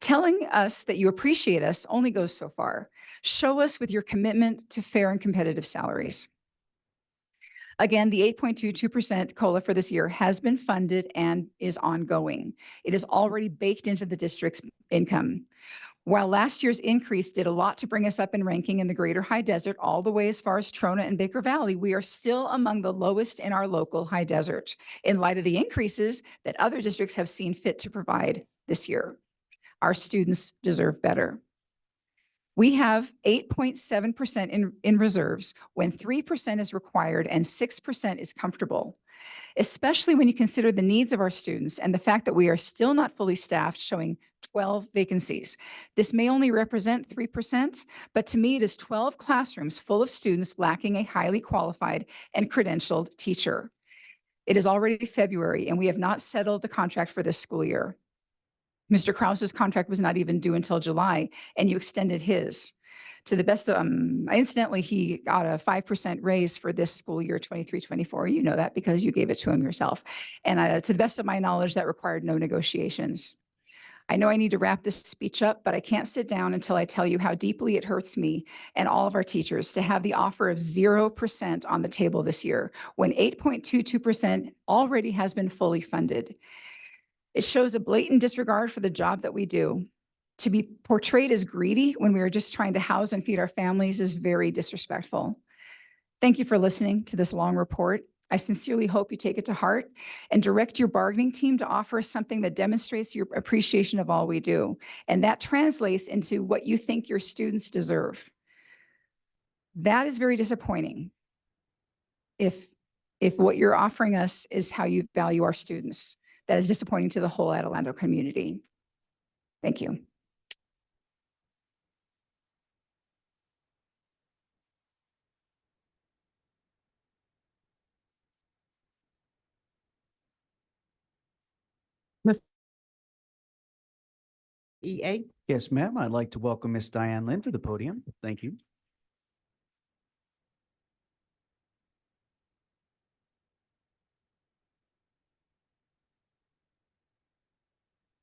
Telling us that you appreciate us only goes so far. Show us with your commitment to fair and competitive salaries. Again, the 8.22% COLA for this year has been funded and is ongoing. It is already baked into the district's income. While last year's increase did a lot to bring us up in ranking in the greater high desert, all the way as far as Trona and Baker Valley, we are still among the lowest in our local high desert in light of the increases that other districts have seen fit to provide this year. Our students deserve better. We have 8.7% in reserves when 3% is required and 6% is comfortable, especially when you consider the needs of our students and the fact that we are still not fully staffed, showing 12 vacancies. This may only represent 3%, but to me, it is 12 classrooms full of students lacking a highly qualified and credentialed teacher. It is already February, and we have not settled the contract for this school year. Mr. Krause's contract was not even due until July, and you extended his. To the best of, incidentally, he got a 5% raise for this school year, 23-24. You know that because you gave it to him yourself. And to the best of my knowledge, that required no negotiations. I know I need to wrap this speech up, but I can't sit down until I tell you how deeply it hurts me and all of our teachers to have the offer of 0% on the table this year, when 8.22% already has been fully funded. It shows a blatant disregard for the job that we do. To be portrayed as greedy when we are just trying to house and feed our families is very disrespectful. Thank you for listening to this long report. I sincerely hope you take it to heart and direct your bargaining team to offer us something that demonstrates your appreciation of all we do. And that translates into what you think your students deserve. That is very disappointing if what you're offering us is how you value our students. That is disappointing to the whole Adelanto community. Thank you. Ms. EA. Yes, ma'am. I'd like to welcome Miss Diane Lynn to the podium. Thank you.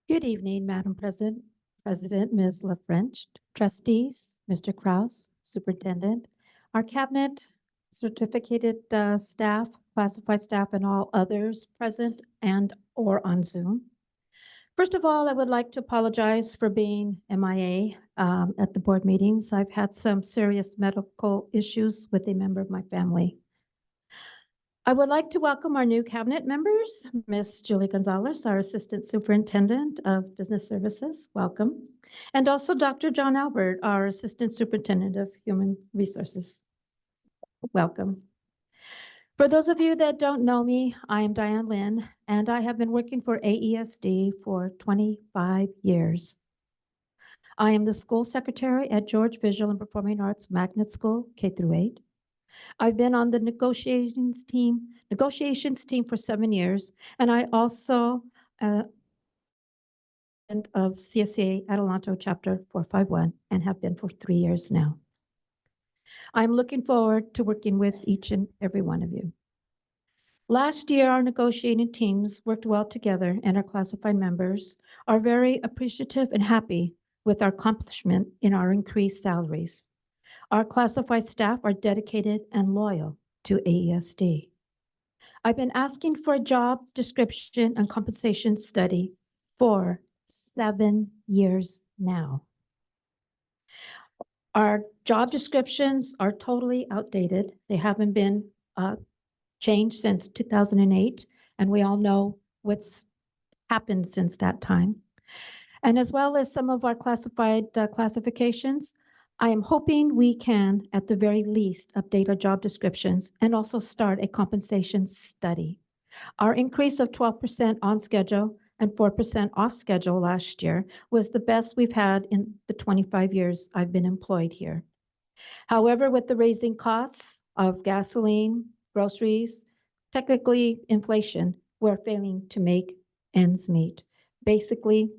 Good evening, Madam President, Ms. LaFrench, trustees, Mr. Kraus, Superintendent, our cabinet, certificated staff, classified staff, and all others present and or on Zoom. First of all, I would like to apologize for being MIA at the board meetings. I've had some serious medical issues with a member of my family. I would like to welcome our new cabinet members, Ms. Julie Gonzalez, our Assistant Superintendent of Business Services, welcome. And also Dr. John Albert, our Assistant Superintendent of Human Resources, welcome. For those of you that don't know me, I am Diane Lynn, and I have been working for AESD for 25 years. I am the school secretary at George Visual and Performing Arts Magnet School, K-8. I've been on the negotiations team for 7 years, and I also of CSA Adelanto Chapter 451 and have been for 3 years now. I'm looking forward to working with each and every one of you. Last year, our negotiating teams worked well together, and our classified members are very appreciative and happy with our accomplishment in our increased salaries. Our classified staff are dedicated and loyal to AESD. I've been asking for a job description and compensation study for 7 years now. Our job descriptions are totally outdated. They haven't been changed since 2008, and we all know what's happened since that time. And as well as some of our classified classifications, I am hoping we can, at the very least, update our job descriptions and also start a compensation study. Our increase of 12% on schedule and 4% off schedule last year was the best we've had in the 25 years I've been employed here. However, with the raising costs of gasoline, groceries, technically inflation, we're failing to make ends meet. Basically,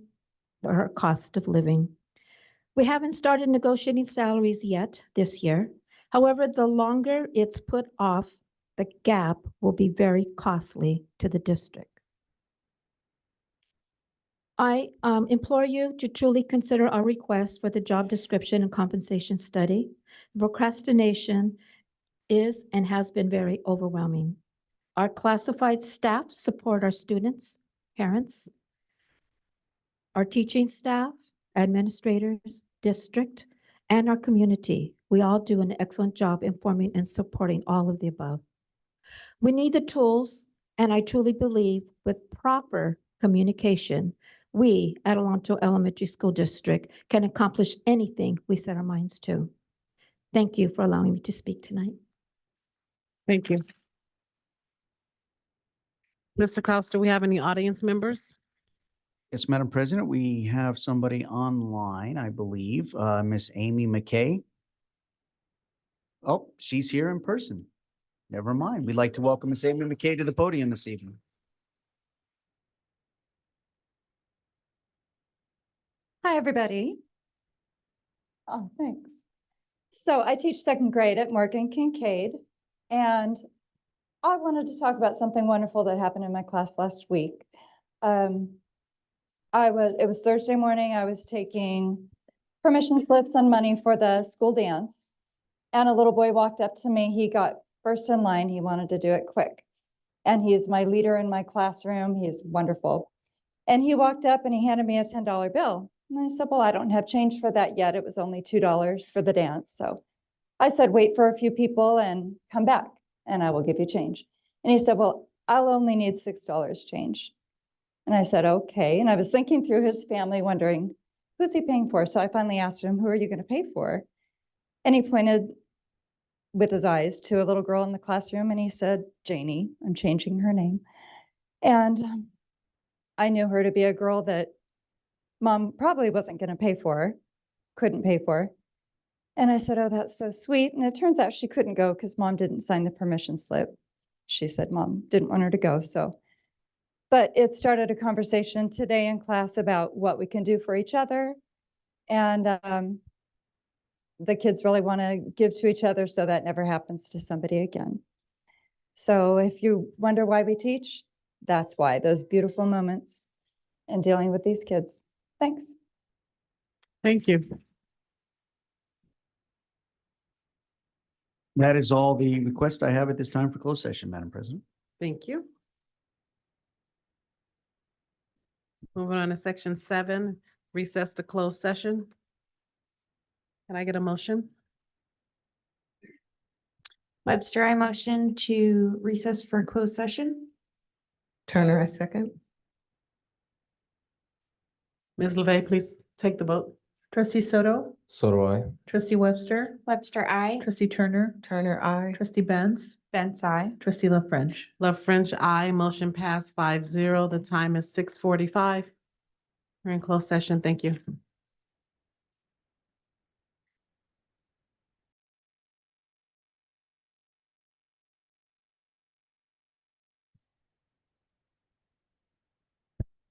our cost of living. We haven't started negotiating salaries yet this year. However, the longer it's put off, the gap will be very costly to the district. I implore you to truly consider our request for the job description and compensation study. Procrastination is and has been very overwhelming. Our classified staff support our students, parents, our teaching staff, administrators, district, and our community. We all do an excellent job informing and supporting all of the above. We need the tools, and I truly believe with proper communication, we at Adelanto Elementary School District can accomplish anything we set our minds to. Thank you for allowing me to speak tonight. Thank you. Mr. Kraus, do we have any audience members? Yes, Madam President, we have somebody online, I believe, Miss Amy McKay. Oh, she's here in person. Never mind. We'd like to welcome Miss Amy McKay to the podium this evening. Hi, everybody. Oh, thanks. So I teach second grade at Morgan Kincaid, and I wanted to talk about something wonderful that happened in my class last week. It was Thursday morning. I was taking permission slips and money for the school dance, and a little boy walked up to me. He got first in line. He wanted to do it quick, and he is my leader in my classroom. He is wonderful. And he walked up and he handed me a $10 bill. And I said, well, I don't have change for that yet. It was only $2 for the dance. So I said, wait for a few people and come back and I will give you change. And he said, well, I'll only need $6 change. And I said, okay. And I was thinking through his family, wondering, who's he paying for? So I finally asked him, who are you going to pay for? And he pointed with his eyes to a little girl in the classroom and he said, Janie, I'm changing her name. And I knew her to be a girl that Mom probably wasn't going to pay for, couldn't pay for. And I said, oh, that's so sweet. And it turns out she couldn't go because Mom didn't sign the permission slip. She said Mom didn't want her to go. But it started a conversation today in class about what we can do for each other. And the kids really want to give to each other so that never happens to somebody again. So if you wonder why we teach, that's why, those beautiful moments and dealing with these kids. Thanks. Thank you. That is all the requests I have at this time for closed session, Madam President. Thank you. Moving on to section 7, recess to closed session. Can I get a motion? Webster, I motion to recess for closed session. Turner, I second. Ms. LeVey, please take the vote. Trustee Soto, So do I. trustee Webster, Webster, I. trustee Turner, Turner, aye. trustee Benz, Benz, I. trustee La French. Love French, aye. Motion passed 5-0. The time is 6:45. We're in closed session. Thank you.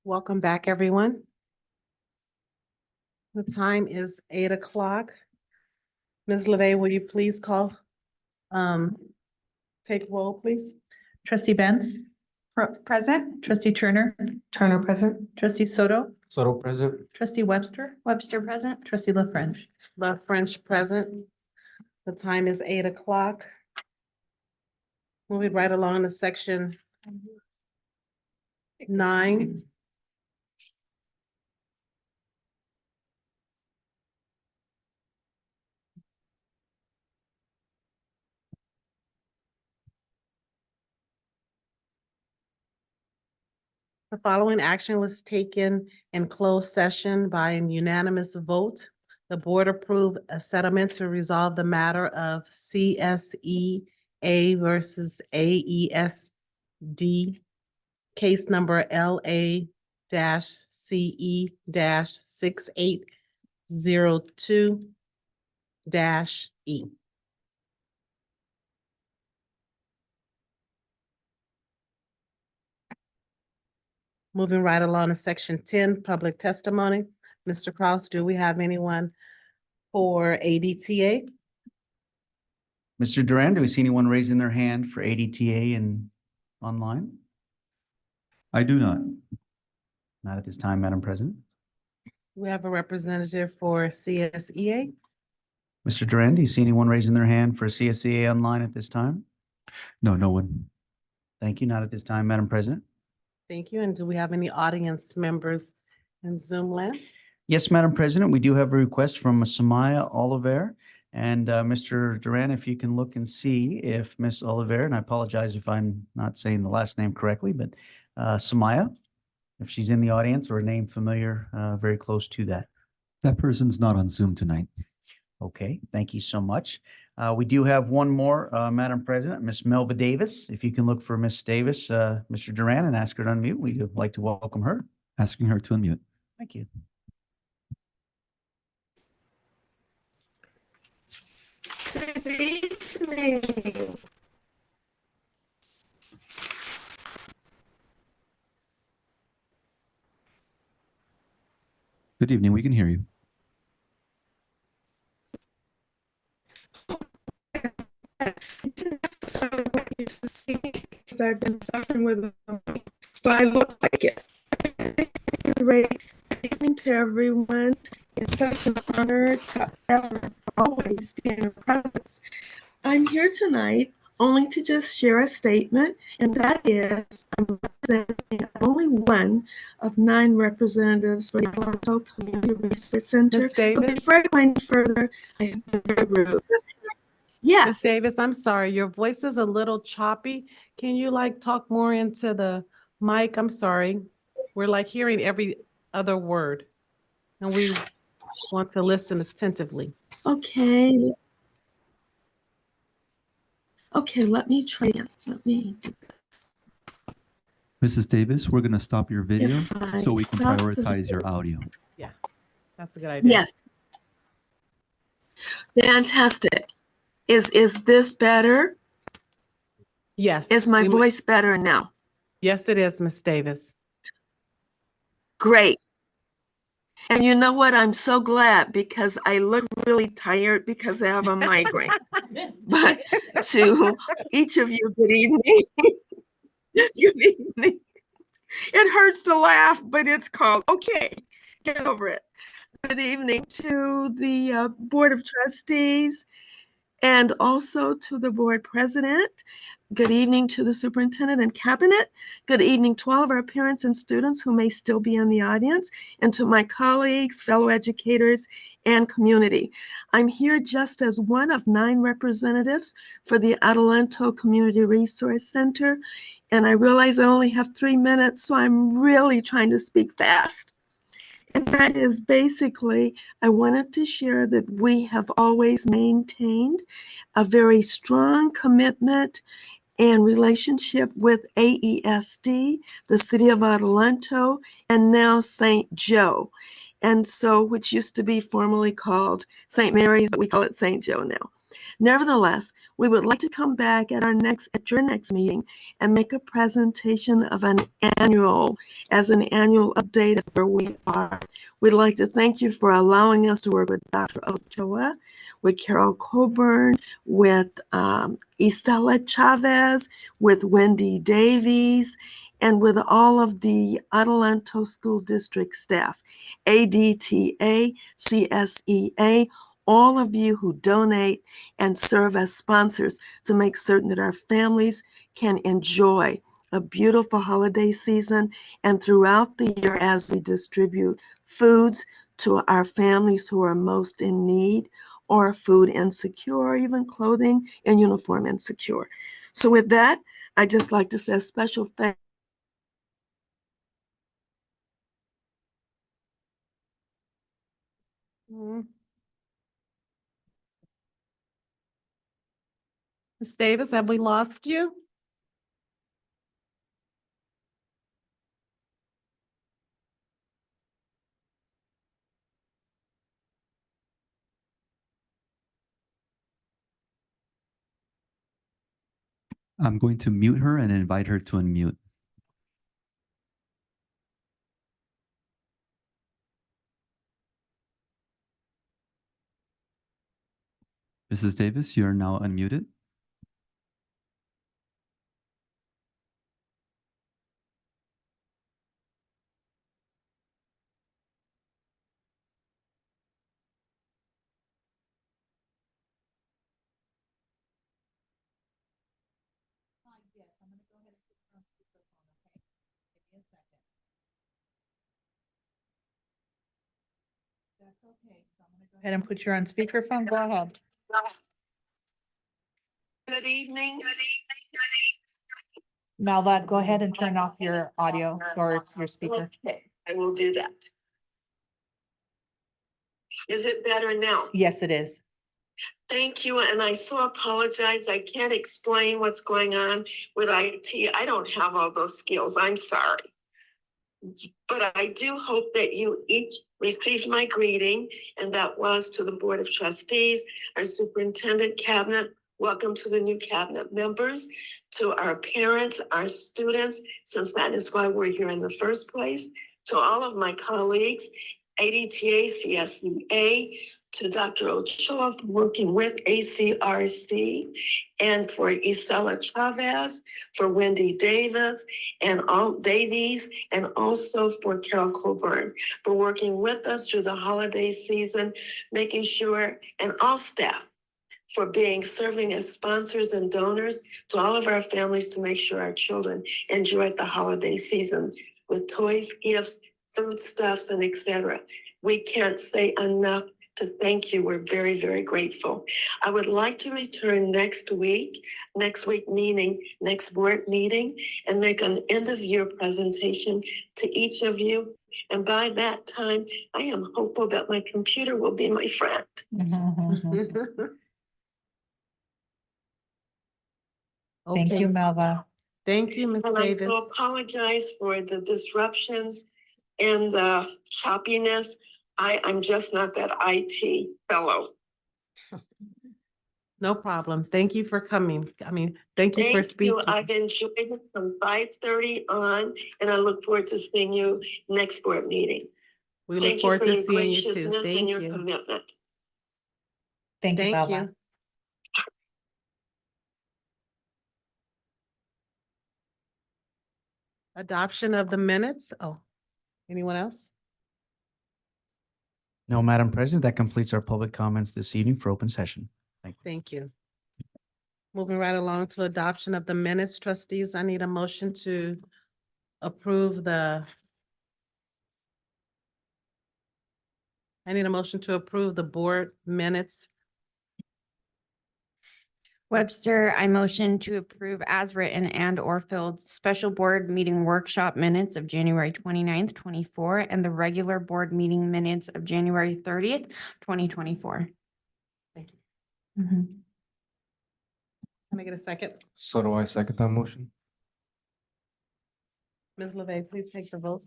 Welcome back, everyone. The time is 8 o'clock. Ms. LeVey, will you please take roll, please? Trustee Benz, Present. trustee Turner, Turner present. trustee Soto, Soto present. trustee Webster, Webster present. trustee La French. Love French present. The time is 8 o'clock. Moving right along to section 9. The following action was taken in closed session by an unanimous vote. The board approved a settlement to resolve the matter of CSEA versus AESD, case number LA-CE-6802-E. Moving right along to section 10, public testimony. Mr. Kraus, do we have anyone for ADTA? Mr. Duran, do we see anyone raising their hand for ADTA and online? I do not. Not at this time, Madam President. We have a representative for CSEA. Mr. Duran, do you see anyone raising their hand for CSEA online at this time? No, no one. Thank you. Not at this time, Madam President. Thank you. And do we have any audience members in Zoom land? Yes, Madam President, we do have a request from Samaya Oliver. And Mr. Duran, if you can look and see if Miss Oliver, and I apologize if I'm not saying the last name correctly, but Samaya, if she's in the audience or a name familiar, very close to that. That person's not on Zoom tonight. Okay, thank you so much. We do have one more, Madam President, Miss Melva Davis. If you can look for Miss Davis, Mr. Duran, and ask her to unmute, we'd like to welcome her. Asking her to unmute. Thank you. Good evening. Good evening. We can hear you. It's necessary to see because I've been suffering with it, so I look like it. Great evening to everyone. It's such an honor to ever always be in your presence. I'm here tonight only to just share a statement, and that is I'm representing only one of 9 representatives for the Adelanto Community Resource Center. Ms. Davis? But before I go any further, I have been very rude. Ms. Yes. Davis, I'm sorry, your voice is a little choppy. Can you talk more into the mic? I'm sorry. We're hearing every other word, and we want to listen attentively. Okay. Okay, let me try again. Let me do this. Mrs. Davis, we're going to stop your video If I so we can stop the prioritize your audio. Yeah, that's a good idea. Yes. Fantastic. Is this better? Yes. Is my we- voice better now? Yes, it is, Ms. Davis. Great. And you know what? I'm so glad because I look really tired because I have a migraine. But to each of you, good evening. Good evening. It hurts to laugh, but it's called, okay, get over it. Good evening to the Board of Trustees and also to the Board President. Good evening to the Superintendent and Cabinet. Good evening to all of our parents and students who may still be in the audience, and to my colleagues, fellow educators, and community. I'm here just as one of 9 representatives for the Adelanto Community Resource Center, and I realize I only have 3 minutes, so I'm really trying to speak fast. And that is basically, I wanted to share that we have always maintained a very strong commitment and relationship with AESD, the City of Adelanto, and now St. Joe. And so, which used to be formerly called St. Mary's, but we call it St. Joe now. Nevertheless, we would like to come back at your next meeting and make a presentation of an annual update of where we are. We'd like to thank you for allowing us to work with Dr. Ochoa. with Carol Coburn, with Isela Chavez, with Wendy Davies, and with all of the Adelanto School District staff, ADTA, CSEA, all of you who donate and serve as sponsors to make certain that our families can enjoy a beautiful holiday season and throughout the year as we distribute foods to our families who are most in need or food insecure, or even clothing and uniform insecure. So with that, I'd just like to say a special thank Ms. Davis, have we lost you? I'm going to mute her and invite her to unmute. Mrs. Davis, you're now unmuted. That's okay. So I'm gonna go ahead and put you on speakerphone. Go ahead. Good evening. Malva, go ahead and turn off your audio or your speaker. Okay, I will do that. Is it better now? Yes, it is. Thank you, and I so apologize. I can't explain what's going on with IT. I don't have all those skills. I'm sorry. But I do hope that you each received my greeting, and that was to the Board of Trustees, our superintendent, cabinet. Welcome to the new cabinet members, to our parents, our students, since that is why we're here in the first place, to all of my colleagues, ADTA, CSEA, to Dr. Ochoa for working with ACRC, and for Isela Chavez, for Wendy Davis, and all Davies, and also for Carol Coburn for working with us through the holiday season, making sure, and all staff for serving as sponsors and donors to all of our families to make sure our children enjoy the holiday season with toys, gifts, foodstuffs, and etc. We can't say enough to thank you. We're very, very grateful. I would like to return next week meaning next board meeting, and make an end of year presentation to each of you. And by that time, I am hopeful that my computer will be my friend. Thank you, Malva. Thank you, Ms. And I Davis. do apologize for the disruptions and the choppiness. I'm just not that IT fellow. No problem. Thank you for coming. Thank you for Thank speaking. you. I've enjoyed it from 5:30 on, and I look forward to seeing you next board meeting. We look Thank you forward for to your seeing you too. graciousness Thank and your you. commitment. Thank you, Thank Malva. you. Adoption of the minutes. Oh, anyone else? No, Madam President, that completes our public comments this evening for open session. Thank you. Thank you. Moving right along to adoption of the minutes, trustees, I need a motion to approve the board minutes. Webster, I motion to approve as written and or filled special board meeting workshop minutes of January 29th, 24, and the regular board meeting minutes of January 30th, 2024. Thank you. Mhm. Can I get a second? So do I second that motion? Ms. LeVey, please take the vote.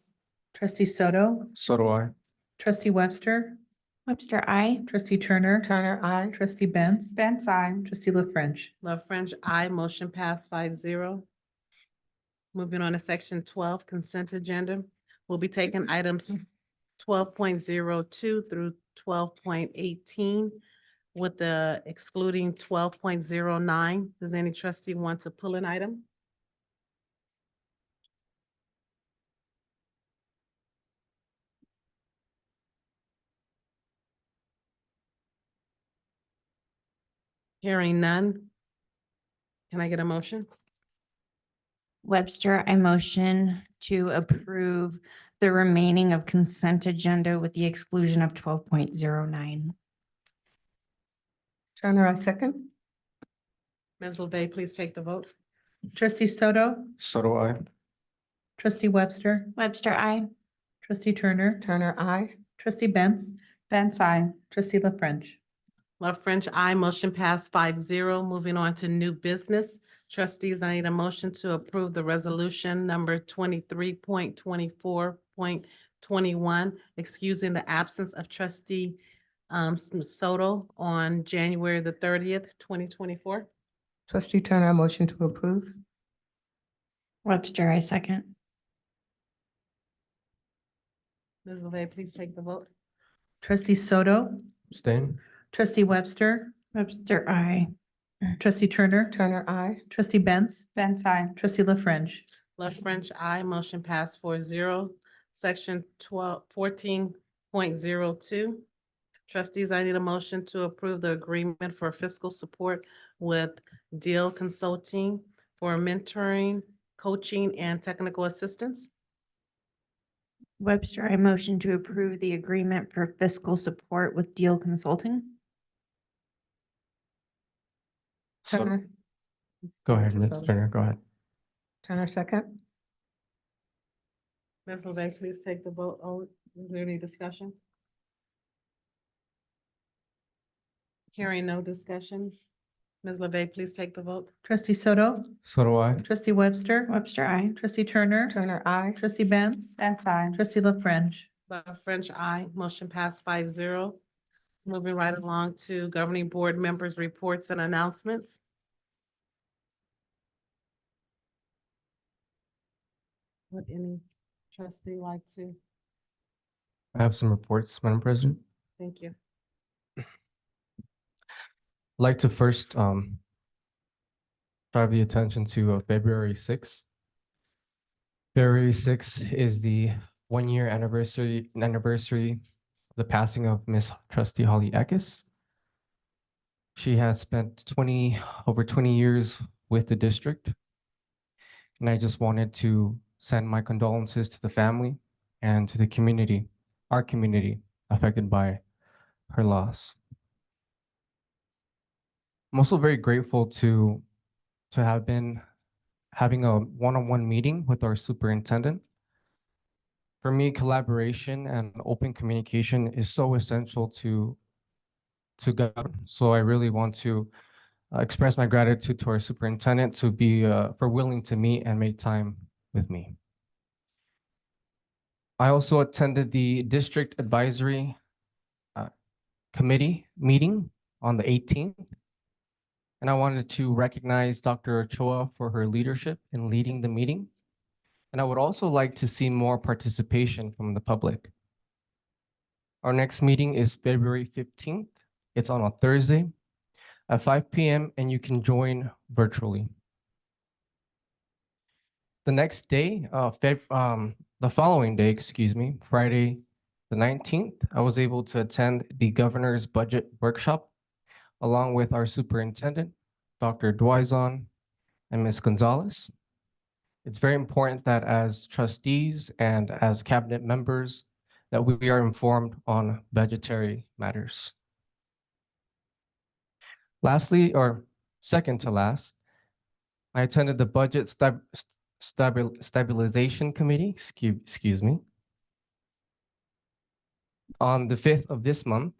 Trustee Soto, So do I. trustee Webster, Webster, I. trustee Turner, Turner, I. trustee Benz, Benz, I. trustee La French. Love French, I motion passed 5-0. Moving on to section 12, consent agenda. We'll be taking items 12.02 through 12.18. with the excluding 12.09. Does any trustee want to pull an item? Hearing none. Can I get a motion? Webster, I motion to approve the remaining of consent agenda with the exclusion of 12.09. Turner, I second. Ms. LeVey, please take the vote. Trustee Soto, So do I. trustee Webster, Webster, I. trustee Turner, Turner, I. trustee Benz, Benz, I. trustee La French. Love French, I. Motion passed 5-0. Moving on to new business. Trustees, I need a motion to approve the resolution number 23.24.21, excusing the absence of trustee Soto on January the 30th, 2024. Trustee Turner, I motion to approve. Webster, I second. Ms. LeVey, please take the vote. Trustee Soto, Abstain. trustee Webster, Webster, I. trustee Turner, Turner, I. trustee Benz, Benz, I. trustee La French. Love French, I. Motion passed 4-0. Section 14.02. Trustees, I need a motion to approve the agreement for fiscal support with Deal Consulting for mentoring, coaching, and technical assistance. Webster, I motion to approve the agreement for fiscal support with Deal Consulting. So, Turner. go ahead, to Ms. Soto. Turner, go ahead. Turner, second. Ms. LeVey, please take the vote. Oh, is there any discussion? Hearing no discussion. Ms. LeVey, please take the vote. Trustee Soto, So do I. trustee Webster, Webster, I. trustee Turner, Turner, I. trustee Benz, Benz, I. trustee La French. Love French, I. Motion passed 5-0. Moving right along to governing board members' reports and announcements. Would any trustee like to? I have some reports, Madam President. Thank you. I'd like to first drive the attention to February 6th. February 6th is the 1-year anniversary of the passing of Miss Trustee Holly Eckes. She has spent over 20 years with the district. And I just wanted to send my condolences to the family and to the community, our community affected by her loss. I'm also very grateful to have been having a one-on-one meeting with our superintendent. For me, collaboration and open communication is so essential to govern. So I really want to express my gratitude to our superintendent to be for willing to meet and make time with me. I also attended the district advisory committee meeting on the 18th. And I wanted to recognize Dr. Ochoa for her leadership in leading the meeting. And I would also like to see more participation from the public. Our next meeting is February 15th. It's on a Thursday at 5 p.m. and you can join virtually. The next day, the following day, Friday the 19th, I was able to attend the governor's budget workshop along with our superintendent, Dr. Duizon and Ms. Gonzalez. It's very important that as trustees and as cabinet members, that we are informed on budgetary matters. Lastly, or second to last, I attended the Budget Stabilization Committee, excuse me, on the 5th of this month.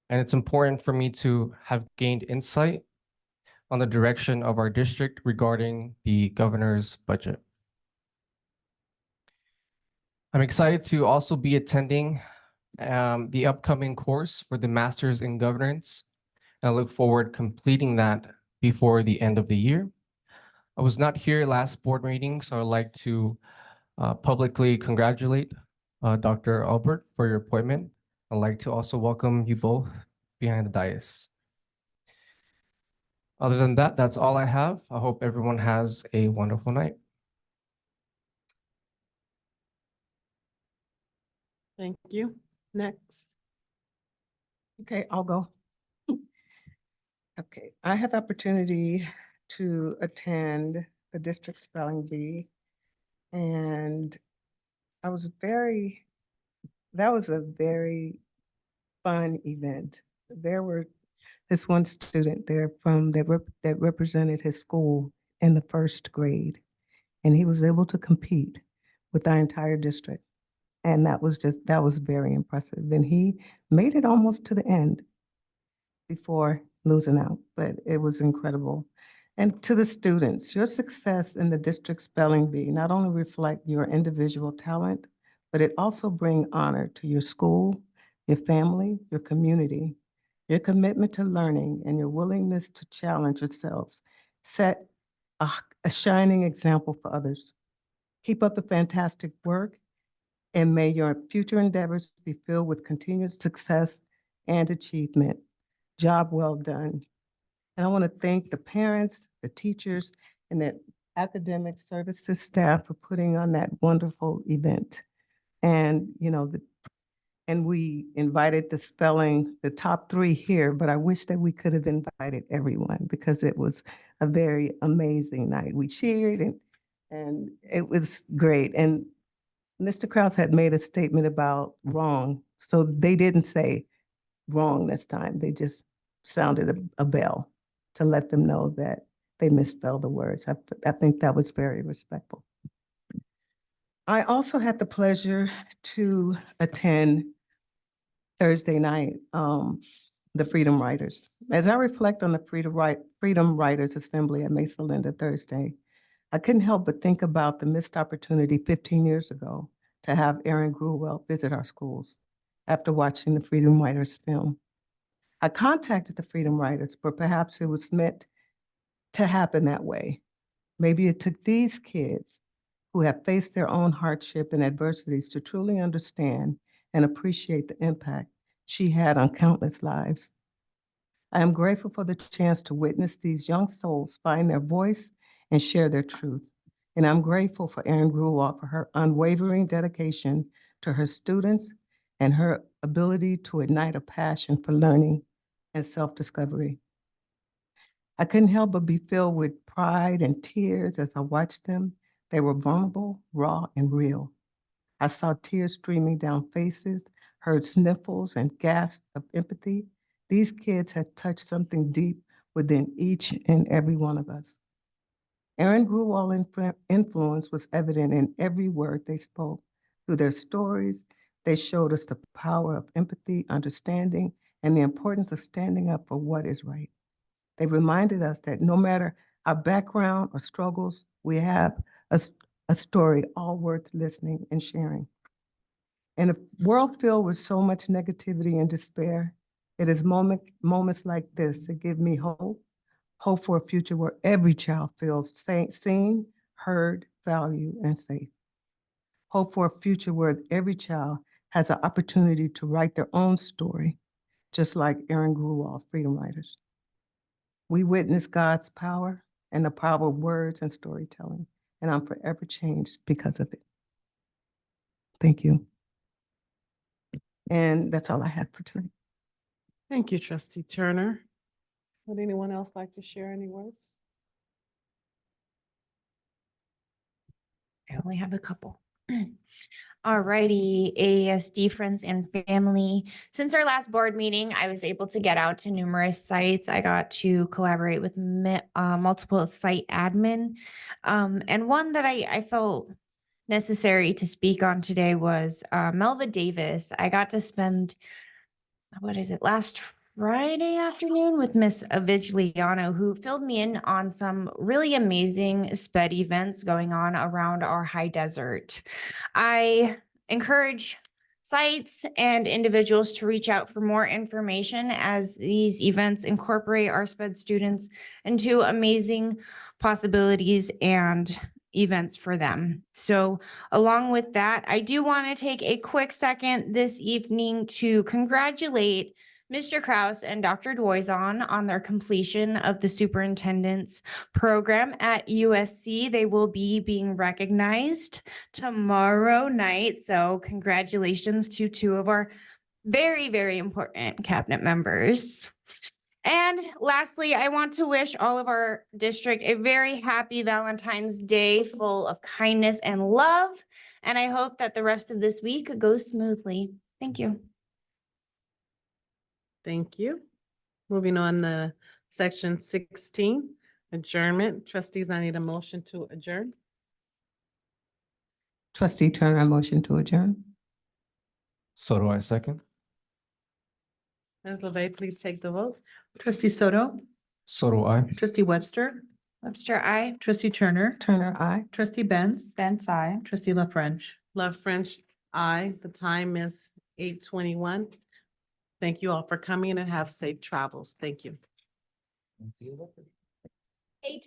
And it's important for me to have gained insight on the direction of our district regarding the governor's budget. I'm excited to also be attending the upcoming course for the Masters in Governance. And I look forward completing that before the end of the year. I was not here last board meeting, so I'd like to publicly congratulate Dr. Albert for your appointment. I'd like to also welcome you both behind the dais. Other than that, that's all I have. I hope everyone has a wonderful night. Thank you. Next. Okay, I'll go. Okay, I had the opportunity to attend the district spelling bee, and that was a very fun event. There were this one student there that represented his school in the first grade, and he was able to compete with our entire district. And that was very impressive. And he made it almost to the end before losing out, but it was incredible. And to the students, your success in the district spelling bee not only reflect your individual talent, but it also bring honor to your school, your family, your community. Your commitment to learning and your willingness to challenge yourselves set a shining example for others. Keep up the fantastic work, and may your future endeavors be filled with continued success and achievement. Job well done. And I want to thank the parents, the teachers, and the academic services staff for putting on that wonderful event. And, and we invited the top 3 here, but I wish that we could have invited everyone because it was a very amazing night. We cheered and it was great. And Mr. Krause had made a statement about wrong. So they didn't say wrong this time. They just sounded a bell to let them know that they misspelled the words. I think that was very respectful. I also had the pleasure to attend Thursday night, the Freedom Riders. As I reflect on the Freedom Riders Assembly at Mesa Linda Thursday, I couldn't help but think about the missed opportunity 15 years ago to have Aaron Grewell visit our schools after watching the Freedom Riders film. I contacted the Freedom Riders, but perhaps it was meant to happen that way. Maybe it took these kids who have faced their own hardship and adversities to truly understand and appreciate the impact she had on countless lives. I am grateful for the chance to witness these young souls find their voice and share their truth. And I'm grateful for Erin Grewal for her unwavering dedication to her students and her ability to ignite a passion for learning and self-discovery. I couldn't help but be filled with pride and tears as I watched them. They were vulnerable, raw, and real. I saw tears streaming down faces, heard sniffles and gasps of empathy. These kids had touched something deep within each and every one of us. Aaron Grewal's influence was evident in every word they spoke. Through their stories, they showed us the power of empathy, understanding, and the importance of standing up for what is right. They reminded us that no matter our background or struggles, we have a story all worth listening and sharing. In a world filled with so much negativity and despair, it is moments like this that give me hope for a future where every child feels seen, heard, valued, and safe. Hope for a future where every child has an opportunity to write their own story, just like Aaron Grewal, Freedom Riders. We witness God's power and the power of words and storytelling, and I'm forever changed because of it. Thank you. And that's all I have for tonight. Thank you, Trustee Turner. Would anyone else like to share any words? I only have a couple. Alrighty, AESD friends and family. Since our last board meeting, I was able to get out to numerous sites. I got to collaborate with multiple site admin. And one that I felt necessary to speak on today was Melva Davis. I got to spend, last Friday afternoon with Miss Avigliano, who filled me in on some really amazing SPED events going on around our high desert. I encourage sites and individuals to reach out for more information as these events incorporate our SPED students into amazing possibilities and events for them. So along with that, I do want to take a quick second this evening to congratulate Mr. Kraus and Dr. Doizon on their completion of the superintendent's program at USC. They will be being recognized tomorrow night. So congratulations to two of our very, very important cabinet members. And lastly, I want to wish all of our district a very happy Valentine's Day full of kindness and love. And I hope that the rest of this week goes smoothly. Thank you. Thank you. Moving on to section 16, adjournment. Trustees, I need a motion to adjourn. Trustee Turner, motion to adjourn. So do I second. Ms. LeVey, please take the vote. Trustee Soto, So do I. trustee Webster, Webster, I. trustee Turner, Turner, I. trustee Benz, Benz, I. trustee La French. La French, aye. The time is 8:21. Thank you all for coming and have safe travels. Thank you. 8:21.